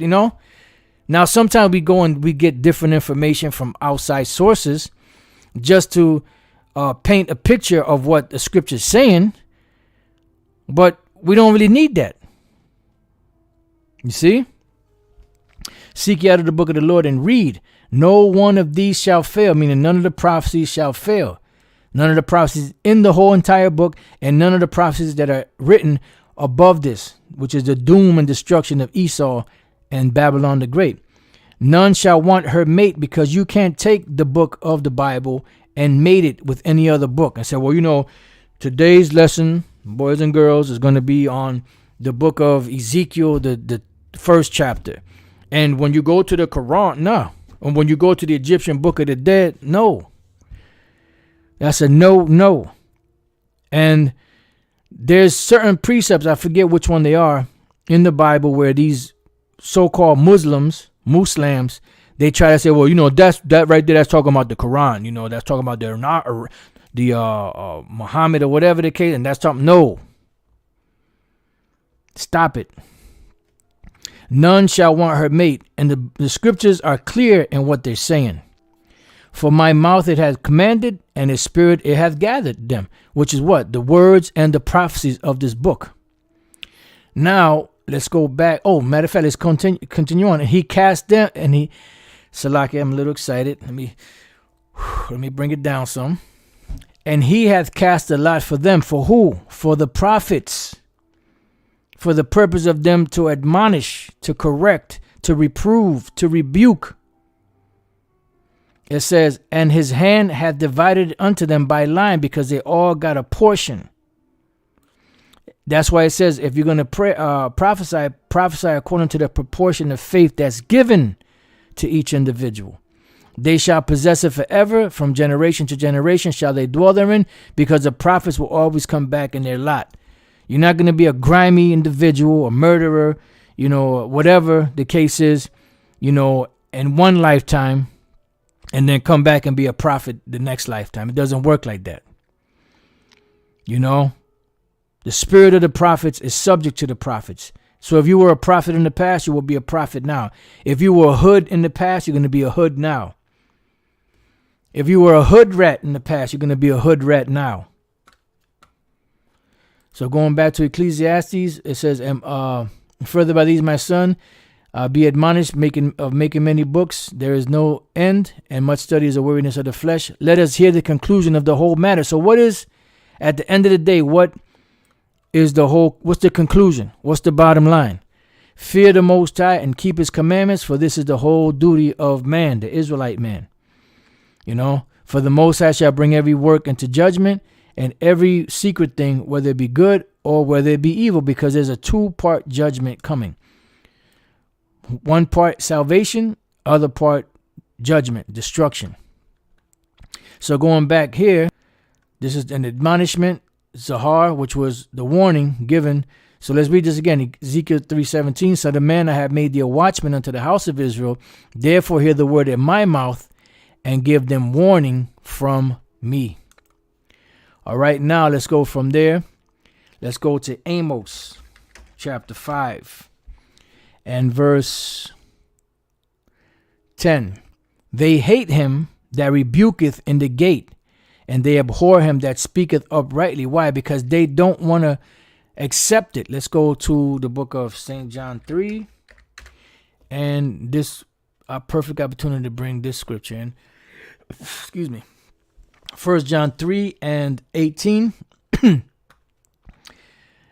Now, sometimes we go and we get different information from outside sources just to paint a picture of what the scripture is saying, but we don't really need that. You see? Seek ye out of the book of the Lord and read. No one of these shall fail, meaning none of the prophecies shall fail. None of the prophecies in the whole entire book, and none of the prophecies that are written above this, which is the doom and destruction of Esau and Babylon the Great. None shall want her mate, because you can't take the book of the Bible and mate it with any other book and say, well, Today's lesson, boys and girls, is going to be on the book of Ezekiel, the first chapter. And when you go to the Quran, no. And when you go to the Egyptian Book of the Dead, no. That's a no. And there's certain precepts, I forget which one they are, in the Bible where these so-called Muslims, they try to say, well, that right there, that's talking about the Quran. That's talking about the Muhammad or whatever the case, and that's talking. No. Stop it. None shall want her mate, and the scriptures are clear in what they're saying. For my mouth it has commanded, and his spirit it hath gathered them, which is what? The words and the prophecies of this book. Now, let's go back. Oh, matter of fact, let's continue on. And he cast them, and he, Salaki, I'm a little excited. Let me bring it down some. And he hath cast a lot for them. For who? For the prophets. For the purpose of them to admonish, to correct, to reprove, to rebuke. It says, and his hand hath divided unto them by line, because they all got a portion. That's why it says, if you're going to prophesy according to the proportion of faith that's given to each individual. They shall possess it forever, from generation to generation shall they dwell therein, because the prophets will always come back in their lot. You're not going to be a grimy individual, a murderer, whatever the case is, in one lifetime, and then come back and be a prophet the next lifetime. It doesn't work like that. The spirit of the prophets is subject to the prophets. So if you were a prophet in the past, you will be a prophet now. If you were a hood in the past, you're going to be a hood now. If you were a hood rat in the past, you're going to be a hood rat now. So going back to Ecclesiastes, it says, further by these, my son, be admonished, making many books. There is no end, and much study is a weariness of the flesh. Let us hear the conclusion of the whole matter. So what is, at the end of the day, what's the conclusion? What's the bottom line? Fear the Most High and keep his commandments, for this is the whole duty of man, the Israelite man. For the Most High shall bring every work into judgment, and every secret thing, whether it be good or whether it be evil, because there's a 2-part judgment coming. One part salvation, other part judgment, destruction. So going back here, this is an admonishment, Zahar, which was the warning given. So let's read this again. Ezekiel 3:17. So the man, I have made thee a watchman unto the house of Israel. Therefore hear the word in my mouth, and give them warning from me. All right, now let's go from there. Let's go to Amos chapter 5 and verse 10. They hate him that rebuketh in the gate, and they abhor him that speaketh uprightly. Why? Because they don't want to accept it. Let's go to the book of St. John 3. And this a perfect opportunity to bring this scripture in. Excuse me. 1 John 3 and 18.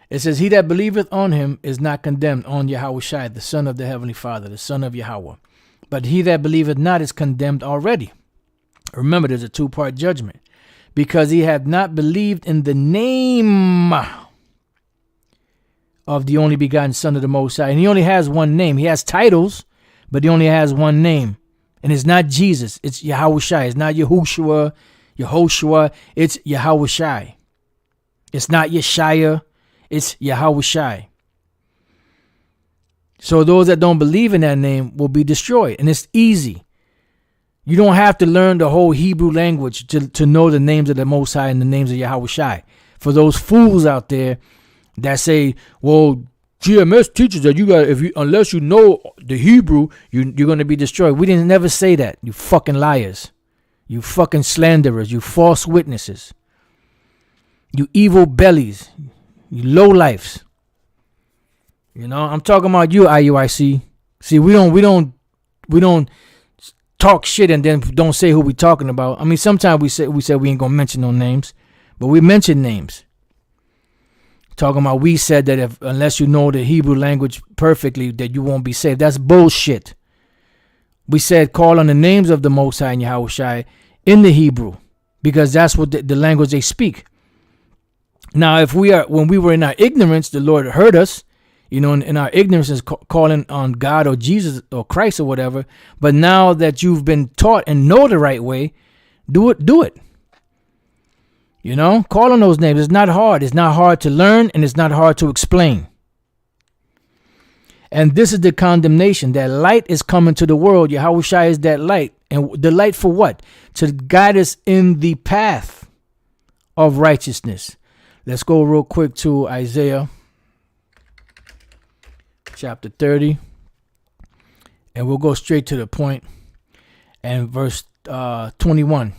It says, he that believeth on him is not condemned, on Yahushua, the Son of the Heavenly Father, the Son of Yahweh. But he that believeth not is condemned already. Remember, there's a 2-part judgment. Because he hath not believed in the name of the only begotten Son of the Most High. And he only has one name. He has titles, but he only has one name. And it's not Jesus. It's Yahushua. It's not Yehoshua, it's Yahushua. It's not Yeshaya. It's Yahushua. So those that don't believe in that name will be destroyed. And it's easy. You don't have to learn the whole Hebrew language to know the names of the Most High and the names of Yahushua. For those fools out there that say, well, GMS teaches that unless you know the Hebrew, you're going to be destroyed. We didn't never say that, you fucking liars. You fucking slanderers. You false witnesses. You evil bellies. You lowlifes. I'm talking about you, IUIC. See, we don't talk shit and then don't say who we talking about. I mean, sometimes we say we ain't gonna mention no names, but we mention names. Talking about we said that unless you know the Hebrew language perfectly, that you won't be saved. That's bullshit. We said call on the names of the Most High and Yahushua in the Hebrew, because that's what the language they speak. Now, when we were in our ignorance, the Lord heard us, in our ignorance is calling on God or Jesus or Christ or whatever. But now that you've been taught and know the right way, do it. Call on those names. It's not hard. It's not hard to learn, and it's not hard to explain. And this is the condemnation. That light is coming to the world. Yahushua is that light. And the light for what? To guide us in the path of righteousness. Let's go real quick to Isaiah chapter 30. And we'll go straight to the point. And verse 21.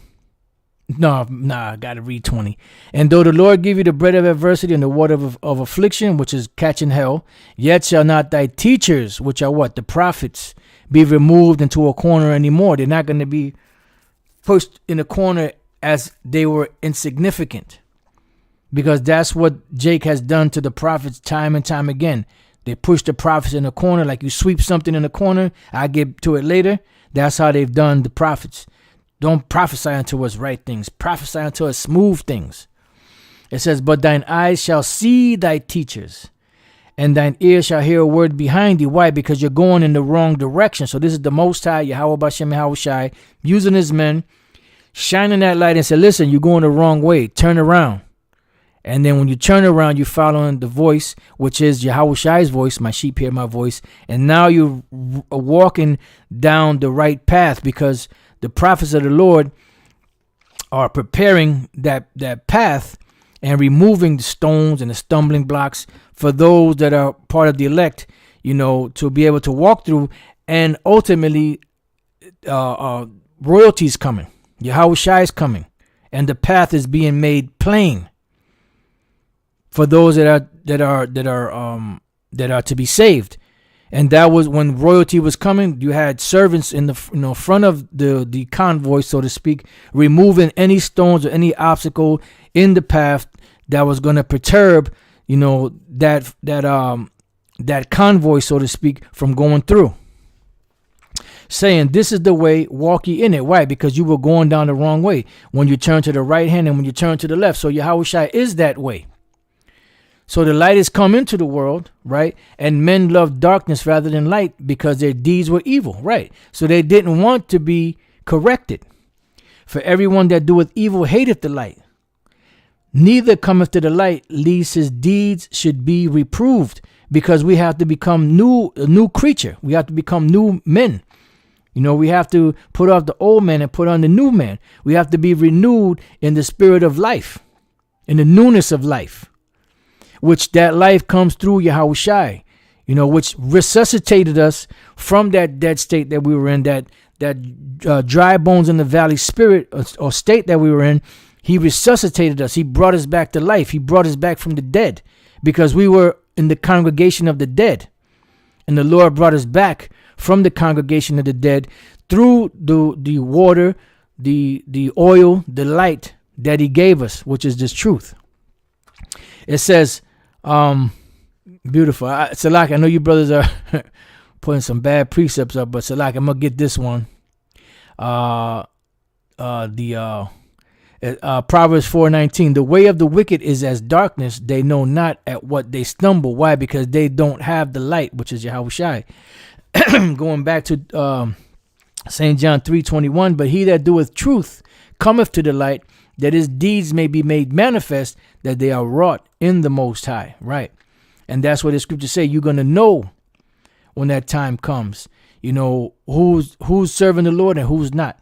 I got to read 20. And though the Lord give you the bread of adversity and the water of affliction, which is catching hell, yet shall not thy teachers, which are what? The prophets, be removed into a corner anymore. They're not going to be pushed in a corner as they were insignificant. Because that's what Jake has done to the prophets time and time again. They push the prophets in a corner like you sweep something in a corner. I'll get to it later. That's how they've done the prophets. Don't prophesy unto us right things. Prophesy unto us smooth things. It says, but thine eyes shall see thy teachers, and thine ears shall hear a word behind thee. Why? Because you're going in the wrong direction. So this is the Most High, Yahweh Bashem Yahushai, using his men, shining that light and say, listen, you're going the wrong way. Turn around. And then when you turn around, you're following the voice, which is Yahushai's voice. My sheep hear my voice. And now you're walking down the right path, because the prophets of the Lord are preparing that path and removing the stones and the stumbling blocks for those that are part of the elect, to be able to walk through. And ultimately, royalty is coming. Yahushua is coming, and the path is being made plain for those that are to be saved. And that was when royalty was coming. You had servants in the front of the convoy, so to speak, removing any stones or any obstacle in the path that was going to perturb, that convoy, so to speak, from going through. Saying, this is the way, walk ye in it. Why? Because you were going down the wrong way when you turn to the right hand and when you turn to the left. So Yahushua is that way. So the light has come into the world, right? And men loved darkness rather than light because their deeds were evil, right? So they didn't want to be corrected. For everyone that doeth evil hateth the light, neither cometh to the light, lest his deeds should be reproved. Because we have to become a new creature. We have to become new men. We have to put off the old man and put on the new man. We have to be renewed in the spirit of life, in the newness of life. Which that life comes through Yahushai, which resuscitated us from that dead state that we were in, that dry bones in the valley spirit or state that we were in. He resuscitated us. He brought us back to life. He brought us back from the dead, because we were in the congregation of the dead. And the Lord brought us back from the congregation of the dead through the water, the oil, the light that he gave us, which is this truth. It says, beautiful. Salak, I know you brothers are putting some bad precepts up, but Salak, I'm going to get this one. Proverbs 4:19, the way of the wicked is as darkness. They know not at what they stumble. Why? Because they don't have the light, which is Yahushai. Going back to St. John 3:21, but he that doeth truth cometh to the light, that his deeds may be made manifest, that they are wrought in the Most High. Right. And that's what the scriptures say. You're going to know when that time comes, who's serving the Lord and who's not.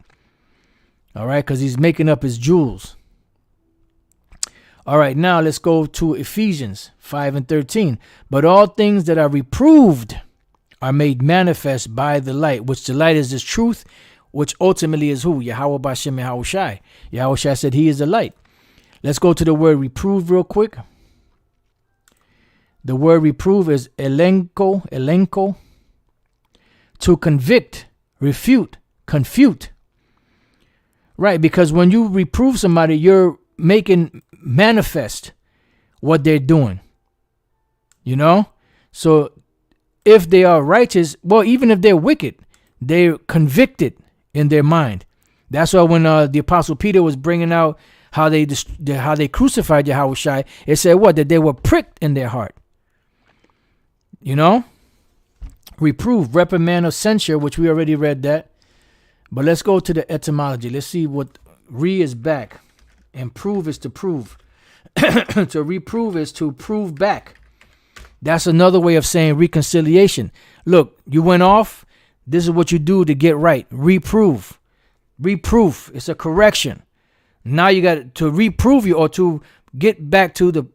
All right. Because he's making up his jewels. All right. Now let's go to Ephesians 5:13. But all things that are reproved are made manifest by the light, which the light is this truth, which ultimately is who? Yahweh Bashem Yahushai. Yahushai said he is the light. Let's go to the word reprove real quick. The word reprove is elenko, to convict, refute, confute. Right, because when you reprove somebody, you're making manifest what they're doing. So if they are righteous, well, even if they're wicked, they're convicted in their mind. That's why when the Apostle Peter was bringing out how they crucified Yahushua, it said what? That they were pricked in their heart. You know? Reprove, reprimand, or censure, which we already read that. But let's go to the etymology. Let's see what re is back. And prove is to prove. To reprove is to prove back. That's another way of saying reconciliation. Look, you went off. This is what you do to get right. Reprove. Reproof. It's a correction. Now you got to reprove you, or to get back to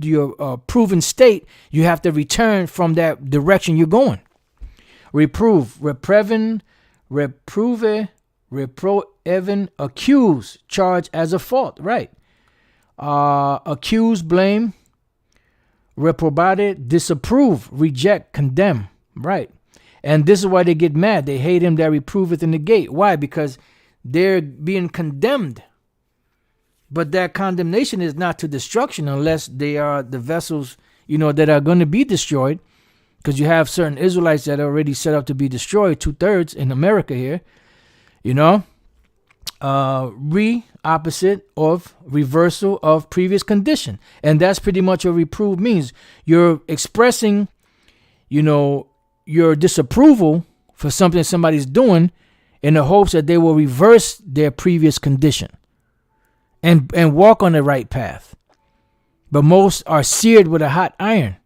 your proven state. You have to return from that direction you're going. Reprove, reprevin, reprove, reproeven, accuse, charge as a fault. Right. Accuse, blame, reprobate, disapprove, reject, condemn. Right. And this is why they get mad. They hate him that reproveth in the gate. Why? Because they're being condemned. But that condemnation is not to destruction unless they are the vessels, that are going to be destroyed. Because you have certain Israelites that are already set up to be destroyed, 2/3 in America here. Opposite of reversal of previous condition. And that's pretty much what reprove means. You're expressing, your disapproval for something somebody's doing in the hopes that they will reverse their previous condition and walk on the right path. But most are seared with a hot iron,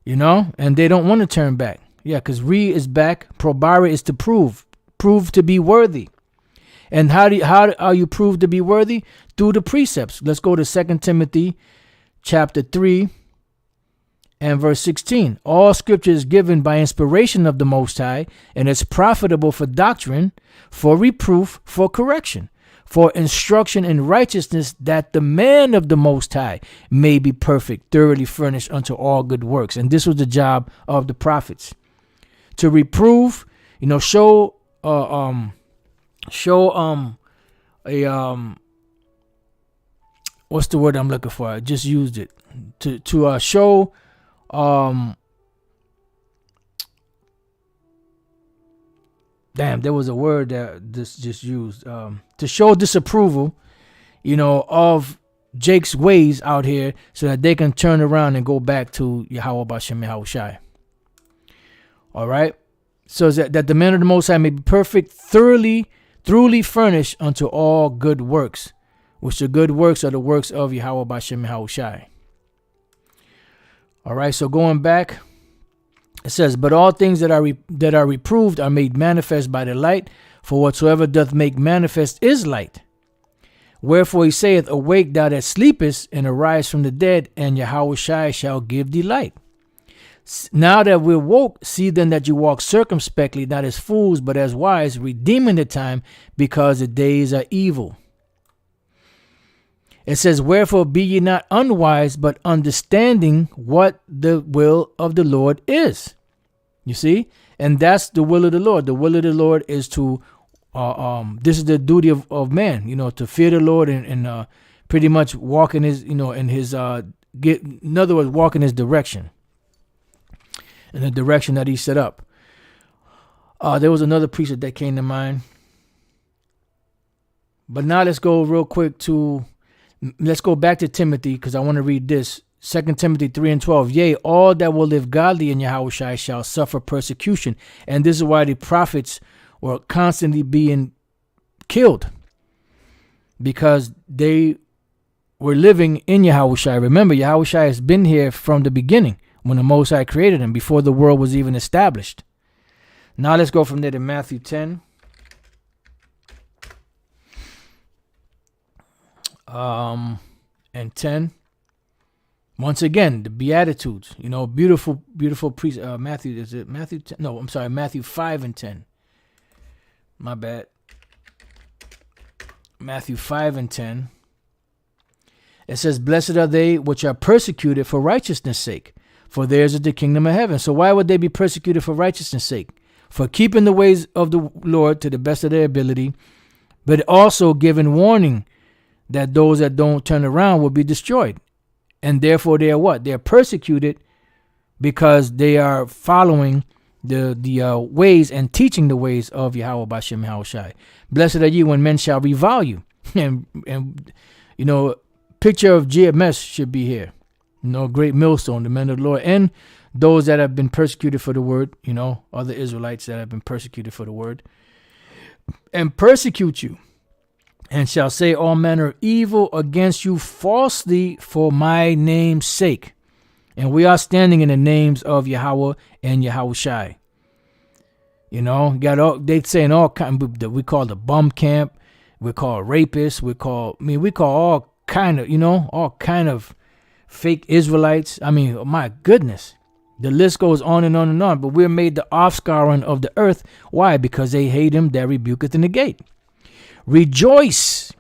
and they don't want to turn back. Yeah, because re is back. Probare is to prove to be worthy. And how are you proved to be worthy? Through the precepts. Let's go to 2 Timothy chapter 3 and verse 16. All scripture is given by inspiration of the Most High, and is profitable for doctrine, for reproof, for correction, for instruction in righteousness, that the man of the Most High may be perfect, thoroughly furnished unto all good works. And this was the job of the prophets. To reprove, show what's the word I'm looking for? I just used it. To show there was a word that this just used. To show disapproval, of Jake's ways out here, so that they can turn around and go back to Yahweh Bashem Yahushai. All right. So that the man of the Most High may be perfect, thoroughly furnished unto all good works, which the good works are the works of Yahweh Bashem Yahushai. All right, so going back, it says, but all things that are reproved are made manifest by the light, for whatsoever doth make manifest is light. Wherefore he saith, awake thou that sleepest, and arise from the dead, and Yahushai shall give thee light. Now that we're woke, see then that you walk circumspectly, not as fools, but as wise, redeeming the time, because the days are evil. It says, wherefore be ye not unwise, but understanding what the will of the Lord is. You see? And that's the will of the Lord. The will of the Lord is to, this is the duty of man, to fear the Lord and pretty much walk in his, in other words, walk in his direction. In the direction that he set up. There was another precept that came to mind. But now let's go real quick let's go back to Timothy, because I want to read this. 2 Timothy 3 and 12. Yea, all that will live godly in Yahushua shall suffer persecution. And this is why the prophets were constantly being killed. Because they were living in Yahushua. Remember, Yahushua has been here from the beginning, when the Most High created him, before the world was even established. Now let's go from there to Matthew 10. And 10. Once again, the Beatitudes, beautiful Matthew, is it Matthew 10? No, I'm sorry, Matthew 5 and 10. My bad. Matthew 5 and 10. It says, blessed are they which are persecuted for righteousness' sake, for theirs is the kingdom of heaven. So why would they be persecuted for righteousness' sake? For keeping the ways of the Lord to the best of their ability, but also giving warning that those that don't turn around will be destroyed. And therefore they are what? They are persecuted because they are following the ways and teaching the ways of Yahweh Bashem Yahushai. Blessed are ye when men shall revile you and picture of GMS should be here. Great millstone, the men of the Lord, and those that have been persecuted for the word, other Israelites that have been persecuted for the word, and persecute you, and shall say all manner of evil against you falsely for my name's sake. And we are standing in the names of Yahweh and Yahushai. They saying all kind. We call the bum camp. We call rapists. We call all kind of fake Israelites. My goodness. The list goes on and on and on. But we're made the offscouring of the earth. Why? Because they hate him that rebuketh in the gate. Rejoice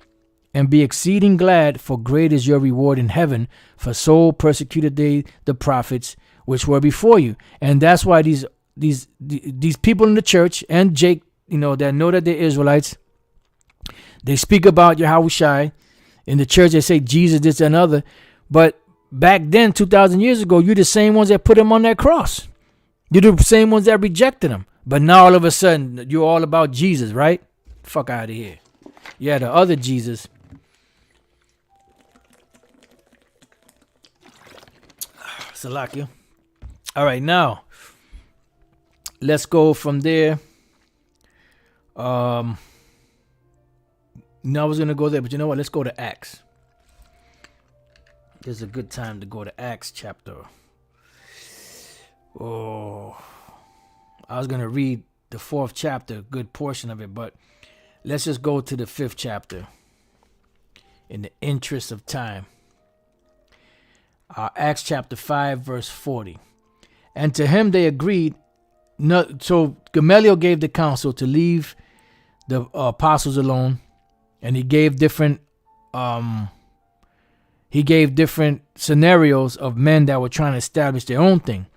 and be exceeding glad, for great is your reward in heaven. For so persecuted they the prophets which were before you. And that's why these people in the church and Jake, that know that they're Israelites, they speak about Yahushai. In the church, they say Jesus, this and other. But back then, 2,000 years ago, you're the same ones that put him on that cross. You're the same ones that rejected him. But now all of a sudden, you're all about Jesus, right? Fuck out of here. Yeah, the other Jesus. Salakia. All right, now let's go from there. I was going to go there, but you know what? Let's go to Acts. This is a good time to go to Acts chapter. Oh, I was going to read the 4th chapter, a good portion of it, but let's just go to the 5th chapter in the interest of time. Acts chapter 5, verse 40. And to him they agreed. So Gamaliel gave the council to leave the apostles alone, and he gave different scenarios of men that were trying to establish their own thing.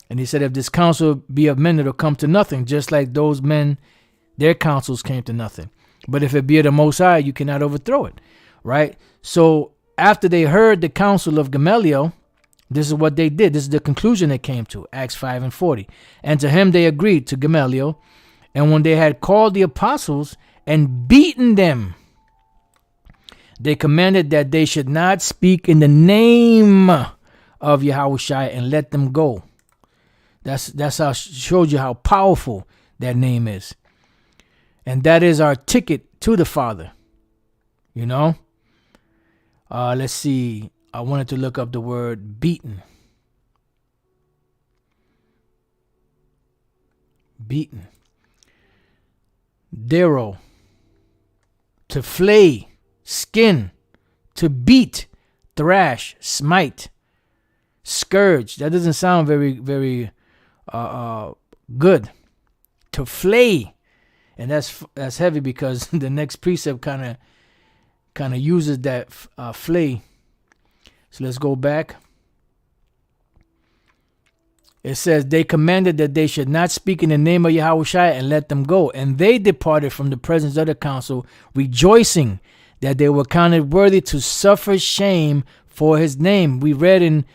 And he said, if this counsel be of men, it'll come to nothing, just like those men, their counsels came to nothing. But if it be of the Most High, you cannot overthrow it, right? So after they heard the counsel of Gamaliel, this is what they did. This is the conclusion they came to, Acts 5 and 40. And to him they agreed, to Gamaliel. And when they had called the apostles and beaten them, they commanded that they should not speak in the name of Yahushai, and let them go. That's how it shows you how powerful that name is. And that is our ticket to the Father. Let's see. I wanted to look up the word beaten. Beaten. Dero. To flay. Skin. To beat. Thrash. Smite. Scourge. That doesn't sound very, very good. To flay. And that's heavy, because the next precept kind of uses that flay. So let's go back. It says, they commanded that they should not speak in the name of Yahushua, and let them go. And they departed from the presence of the council, rejoicing that they were counted worthy to suffer shame for his name. We read in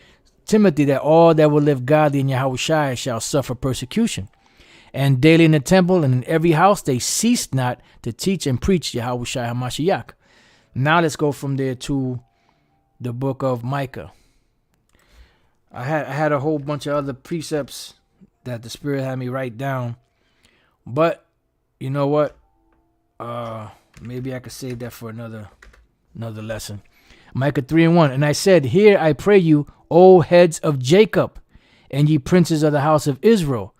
Timothy that all that will live godly in Yahushua shall suffer persecution. And daily in the temple and in every house they ceased not to teach and preach Yahushua HaMashiach. Now let's go from there to the book of Micah. I had a whole bunch of other precepts that the Spirit had me write down. But you know what? Maybe I could save that for another lesson. Micah 3 and 1. And I said, hear, I pray you, O heads of Jacob, and ye princes of the house of Israel.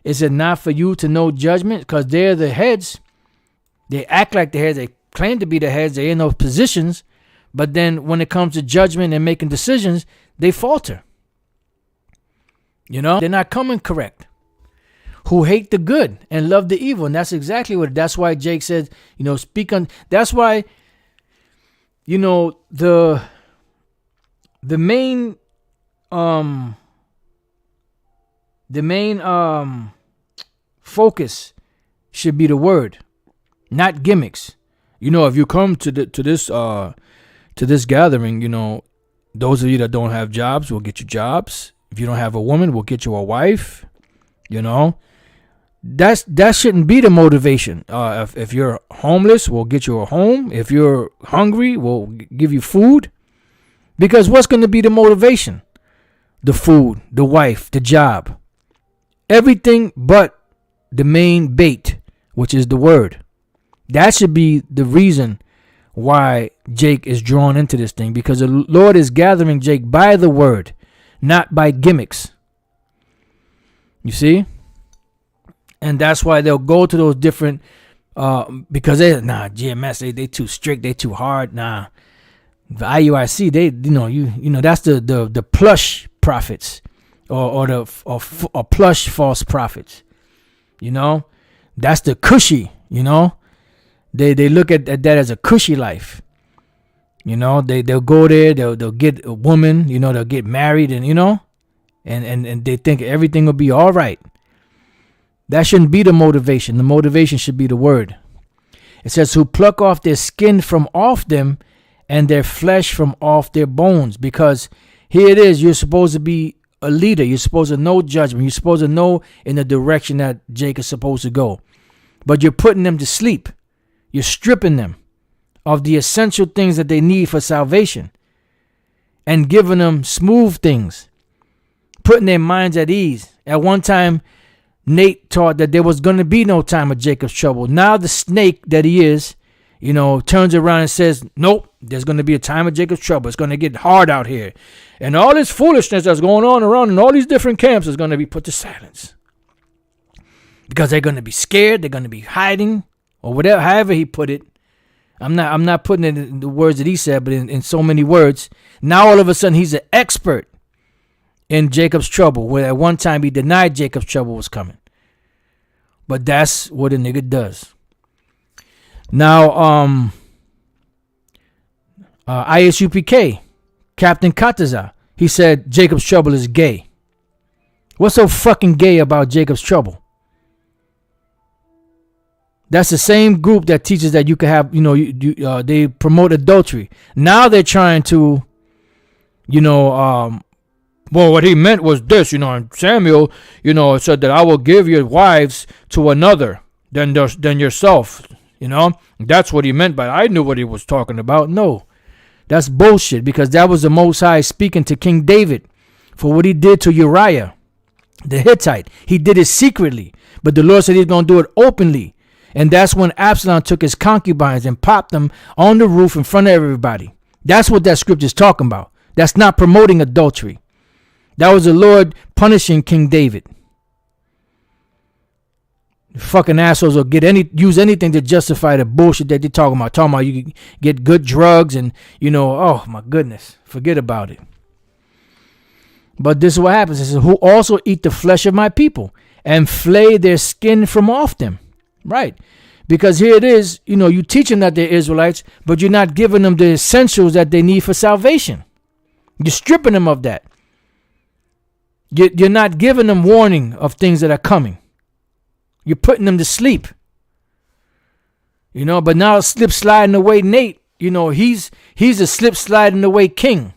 Is it not for you to know judgment? Because they're the heads. They act like the heads. They claim to be the heads. They're in those positions. But then when it comes to judgment and making decisions, they falter. They're not coming correct. Who hate the good and love the evil. And that's exactly that's why Jake said, speak on. That's why, the main focus should be the word, not gimmicks. If you come to this gathering, those of you that don't have jobs, we'll get you jobs. If you don't have a woman, we'll get you a wife. that shouldn't be the motivation. If you're homeless, we'll get you a home. If you're hungry, we'll give you food. Because what's going to be the motivation? The food, the wife, the job. Everything but the main bait, which is the word. That should be the reason why Jake is drawn into this thing, because the Lord is gathering Jake by the word, not by gimmicks. You see? And that's why they'll go to those different, because GMS, they too strict, they too hard. Nah, the IUIC, they, that's the plush prophets, or plush false prophets. That's the cushy. They look at that as a cushy life. They'll go there, they'll get a woman, they'll get married, and they think everything will be all right. That shouldn't be the motivation. The motivation should be the word. It says, who pluck off their skin from off them and their flesh from off their bones. Because here it is, you're supposed to be a leader. You're supposed to know judgment. You're supposed to know in the direction that Jake is supposed to go. But you're putting them to sleep. You're stripping them of the essential things that they need for salvation and giving them smooth things, putting their minds at ease. At one time, Nate taught that there was going to be no time of Jacob's trouble. Now the snake that he is, turns around and says, nope, there's going to be a time of Jacob's trouble. It's going to get hard out here. And all this foolishness that's going on around in all these different camps is going to be put to silence. Because they're going to be scared. They're going to be hiding. Or whatever, however he put it. I'm not putting it in the words that he said, but in so many words. Now all of a sudden he's an expert in Jacob's trouble, where at one time he denied Jacob's trouble was coming. But that's what a nigga does. Now, ISUPK, Captain Kataza, he said Jacob's trouble is gay. What's so fucking gay about Jacob's trouble? That's the same group that teaches that you can have, they promote adultery. Now they're trying to, well, what he meant was this, and Samuel, said that I will give your wives to another than yourself, That's what he meant, but I knew what he was talking about. No, that's bullshit, because that was the Most High speaking to King David for what he did to Uriah, the Hittite. He did it secretly, but the Lord said he's going to do it openly. And that's when Absalom took his concubines and popped them on the roof in front of everybody. That's what that scripture is talking about. That's not promoting adultery. That was the Lord punishing King David. The fucking assholes will use anything to justify the bullshit that they're talking about. Talking about you get good drugs and, oh my goodness, forget about it. But this is what happens. It says, who also eat the flesh of my people and flay their skin from off them. Right. Because here it is, you teach them that they're Israelites, but you're not giving them the essentials that they need for salvation. You're stripping them of that. You're not giving them warning of things that are coming. You're putting them to sleep. But now slip sliding away Nate, he's a slip sliding away king.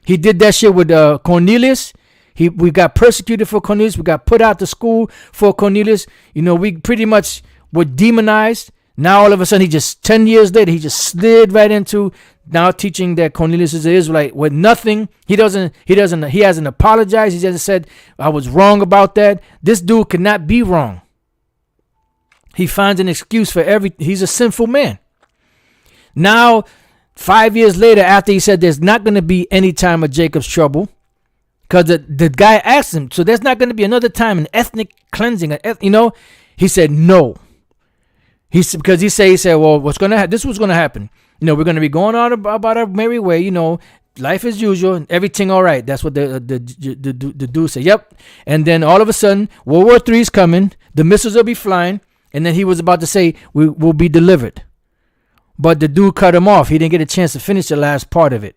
He did that shit with Cornelius. We got persecuted for Cornelius. We got put out to school for Cornelius. We pretty much were demonized. Now all of a sudden, he just 10 years later, he just slid right into now teaching that Cornelius is an Israelite with nothing. He hasn't apologized. He just said, I was wrong about that. This dude cannot be wrong. He finds an excuse for everything. He's a sinful man. Now, 5 years later, after he said there's not going to be any time of Jacob's trouble, because the guy asked him, so there's not going to be another time, an ethnic cleansing, he said no. He said, well, what's going to happen? This was going to happen. We're going to be going on about our merry way, life as usual, and everything all right. That's what the dude said. Yep. And then all of a sudden, World War III is coming. The missiles will be flying. And then he was about to say, we will be delivered. But the dude cut him off. He didn't get a chance to finish the last part of it.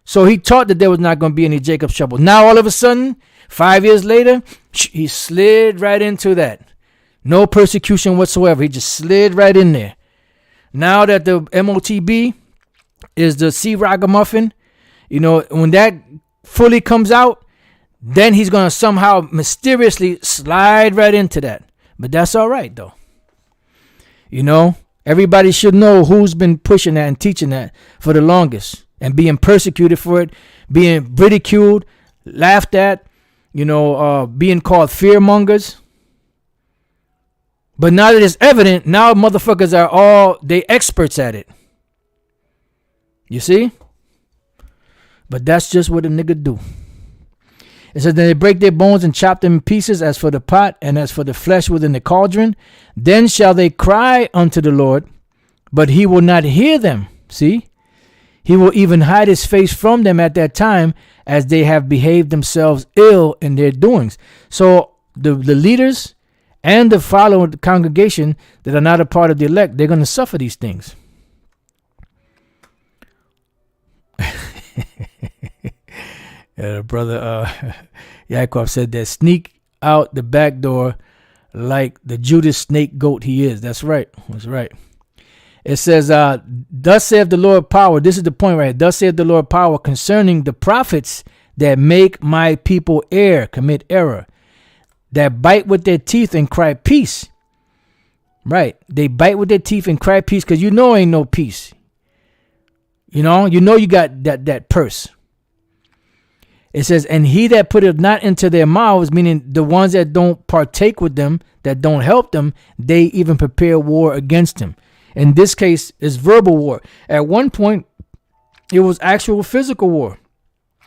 So he taught that there was not going to be any Jacob's trouble. Now, all of a sudden, 5 years later, he slid right into that. No persecution whatsoever. He just slid right in there. Now that the MOTB is the sea ragamuffin, when that fully comes out, then he's going to somehow mysteriously slide right into that. But that's all right, though. You know, everybody should know who's been pushing that and teaching that for the longest and being persecuted for it, being ridiculed, laughed at, being called fear mongers. But now that it's evident, now motherfuckers are they experts at it. You see? But that's just what a nigga do. It says, they break their bones and chop them in pieces, as for the pot and as for the flesh within the cauldron. Then shall they cry unto the Lord, but he will not hear them. See? He will even hide his face from them at that time, as they have behaved themselves ill in their doings. So the leaders and the following congregation that are not a part of the elect, they're going to suffer these things. Brother Yakov said that, sneak out the back door like the Judas snake goat he is. That's right. That's right. It says, thus saith the Lord power. This is the point right here. Thus saith the Lord power concerning the prophets that make my people commit error, that bite with their teeth and cry peace. Right. They bite with their teeth and cry peace, because ain't no peace. You got that purse. It says, and he that put it not into their mouths, meaning the ones that don't partake with them, that don't help them, they even prepare war against him. In this case, it's verbal war. At one point, it was actual physical war,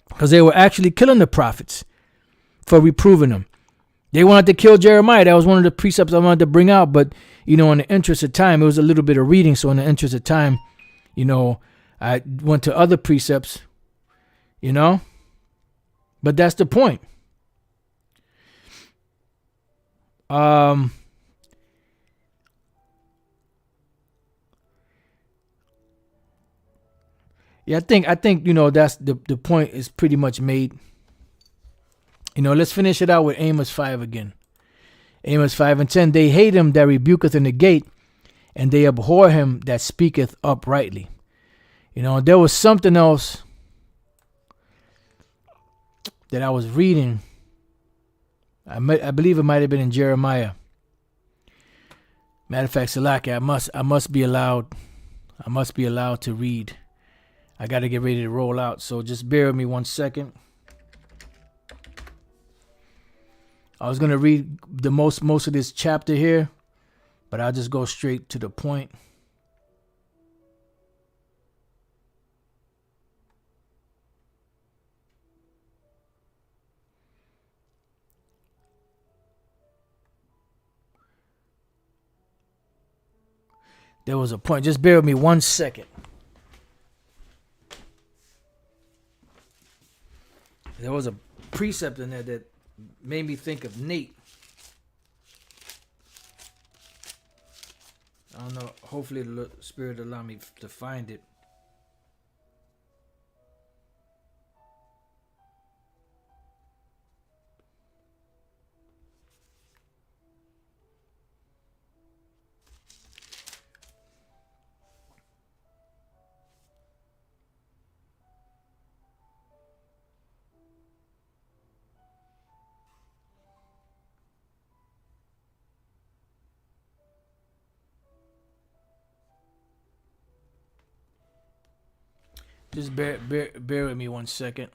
because they were actually killing the prophets for reproving them. They wanted to kill Jeremiah. That was one of the precepts I wanted to bring out. But, in the interest of time, it was a little bit of reading. So in the interest of time, I went to other precepts, But that's the point. Yeah, I think that's the point is pretty much made. Let's finish it out with Amos 5 again. Amos 5:10. They hate him that rebuketh in the gate, and they abhor him that speaketh uprightly. There was something else that I was reading. I believe it might have been in Jeremiah. Matter of fact, Salaki, I must be allowed to read. I got to get ready to roll out, so just bear with me 1 second. I was going to read the most of this chapter here, but I'll just go straight to the point. There was a point. Just bear with me 1 second. There was a precept in there that made me think of Nate. I don't know. Hopefully the Spirit will allow me to find it. Just bear with me 1 second.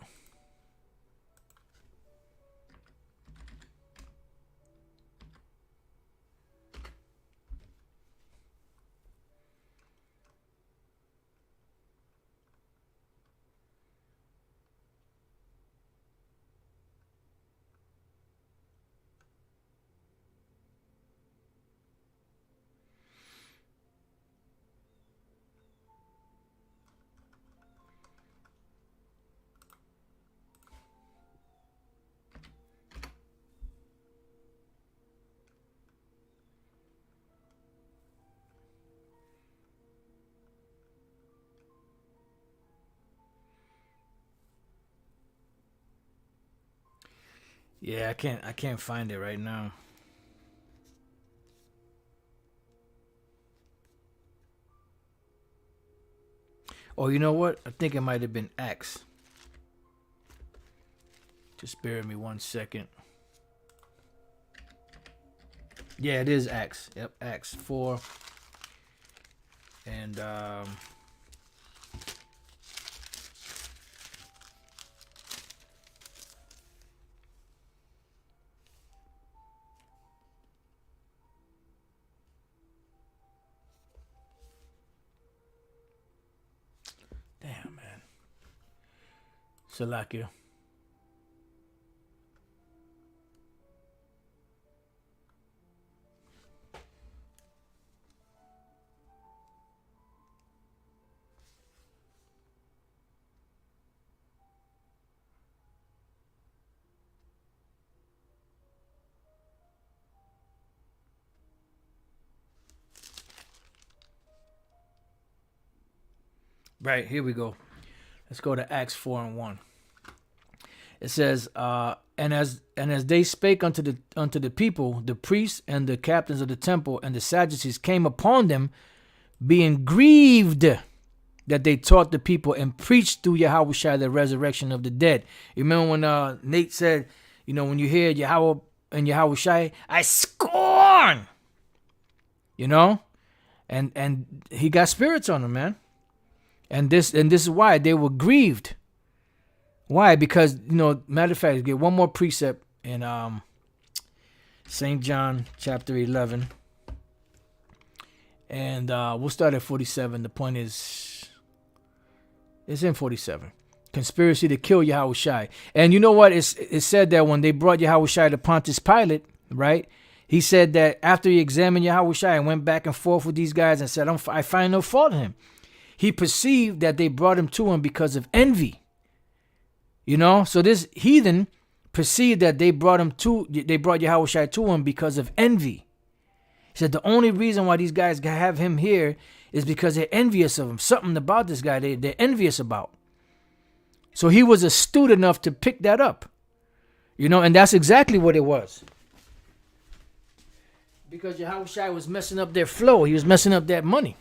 Yeah, I can't find it right now. Oh, you know what? I think it might have been Acts. Just bear with me 1 second. Yeah, it is Acts. Yep, Acts 4. And damn, man. Salakia. Right, here we go. Let's go to Acts 4 and 1. It says, and as they spake unto the people, the priests and the captains of the temple and the Sadducees came upon them, being grieved that they taught the people and preached through Yahushua the resurrection of the dead. You remember when Nate said, when you hear Yahweh and Yahushua, I scorn, and he got spirits on him, man. And this is why they were grieved. Why? Because, matter of fact, get one more precept in St. John chapter 11. And we'll start at 47. The point is, it's in 47. Conspiracy to kill Yahushua. And you know what? It said that when they brought Yahushua to Pontius Pilate, right? He said that after he examined Yahushua and went back and forth with these guys and said, I find no fault in him. He perceived that they brought him to him because of envy. So this heathen perceived that they brought Yahushua to him because of envy. He said the only reason why these guys have him here is because they're envious of him. Something about this guy they're envious about. So he was astute enough to pick that up. And that's exactly what it was. Because Yahushua was messing up their flow. He was messing up that money.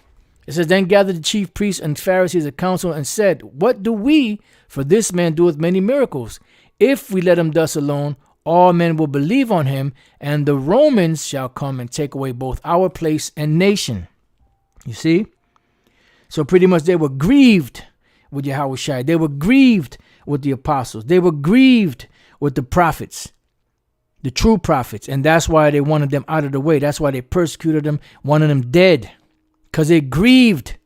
It says, then gathered the chief priests and Pharisees of council and said, what do we? For this man doeth many miracles. If we let him thus alone, all men will believe on him, and the Romans shall come and take away both our place and nation. You see? So pretty much they were grieved with Yahushua. They were grieved with the apostles. They were grieved with the prophets, the true prophets. And that's why they wanted them out of the way. That's why they persecuted them, wanted them dead. Because they grieved.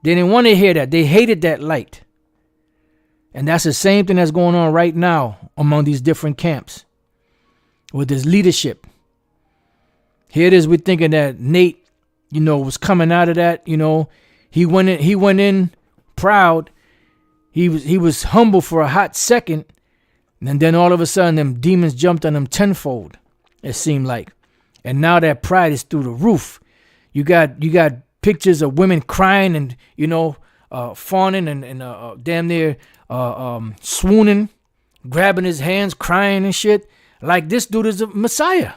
They didn't want to hear that. They hated that light. And that's the same thing that's going on right now among these different camps with this leadership. Here it is. We're thinking that Nate, was coming out of that. He went in proud. He was humble for a hot second. And then all of a sudden, them demons jumped on him tenfold, it seemed like. And now that pride is through the roof. You got pictures of women crying and, fawning and damn near swooning, grabbing his hands, crying and shit. Like this dude is a Messiah.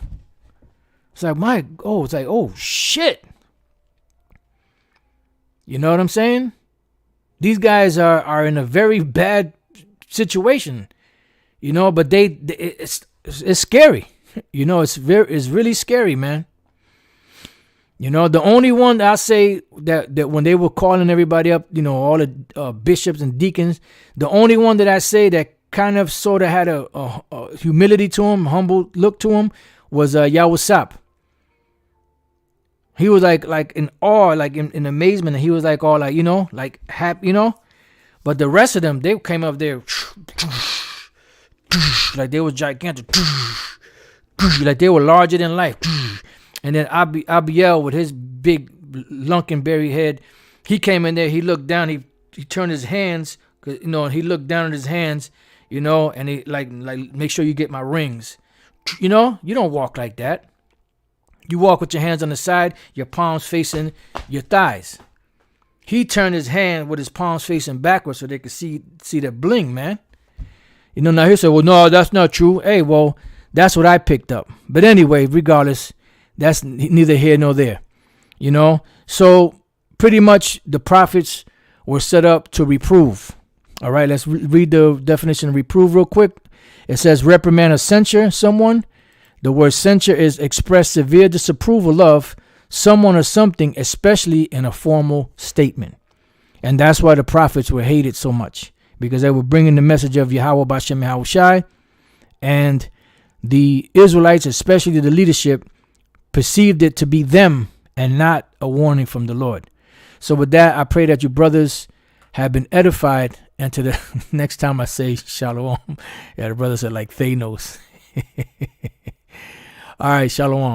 It's like, oh, shit. You know what I'm saying? These guys are in a very bad situation, but it's scary. It's really scary, man. The only one that I say that when they were calling everybody up, all the bishops and deacons, the only one that I say that kind of sort of had a humility to him, humble look to him, was Yahusap. He was like in awe, like in amazement, and he was like all like happy, But the rest of them, they came up there like they was gigantic, like they were larger than life. And then Abiel with his big Lunkenberry head, he came in there. He looked down. He turned his hands, he looked down at his hands, and he like make sure you get my rings. You don't walk like that. You walk with your hands on the side, your palms facing your thighs. He turned his hand with his palms facing backwards so they could see the bling, man. Now he said, well, no, that's not true. Hey, well, that's what I picked up. But anyway, regardless, that's neither here nor there, So pretty much the prophets were set up to reprove. All right, let's read the definition of reprove real quick. It says reprimand or censure someone, The word censure is express severe disapproval of someone or something, especially in a formal statement. And that's why the prophets were hated so much, because they were bringing the message of Yahweh Bashem Yahushai, and the Israelites, especially the leadership, perceived it to be them and not a warning from the Lord. So with that, I pray that you brothers have been edified, and to the next time I say shalom. Yeah, the brother said like Thanos. All right, shalom.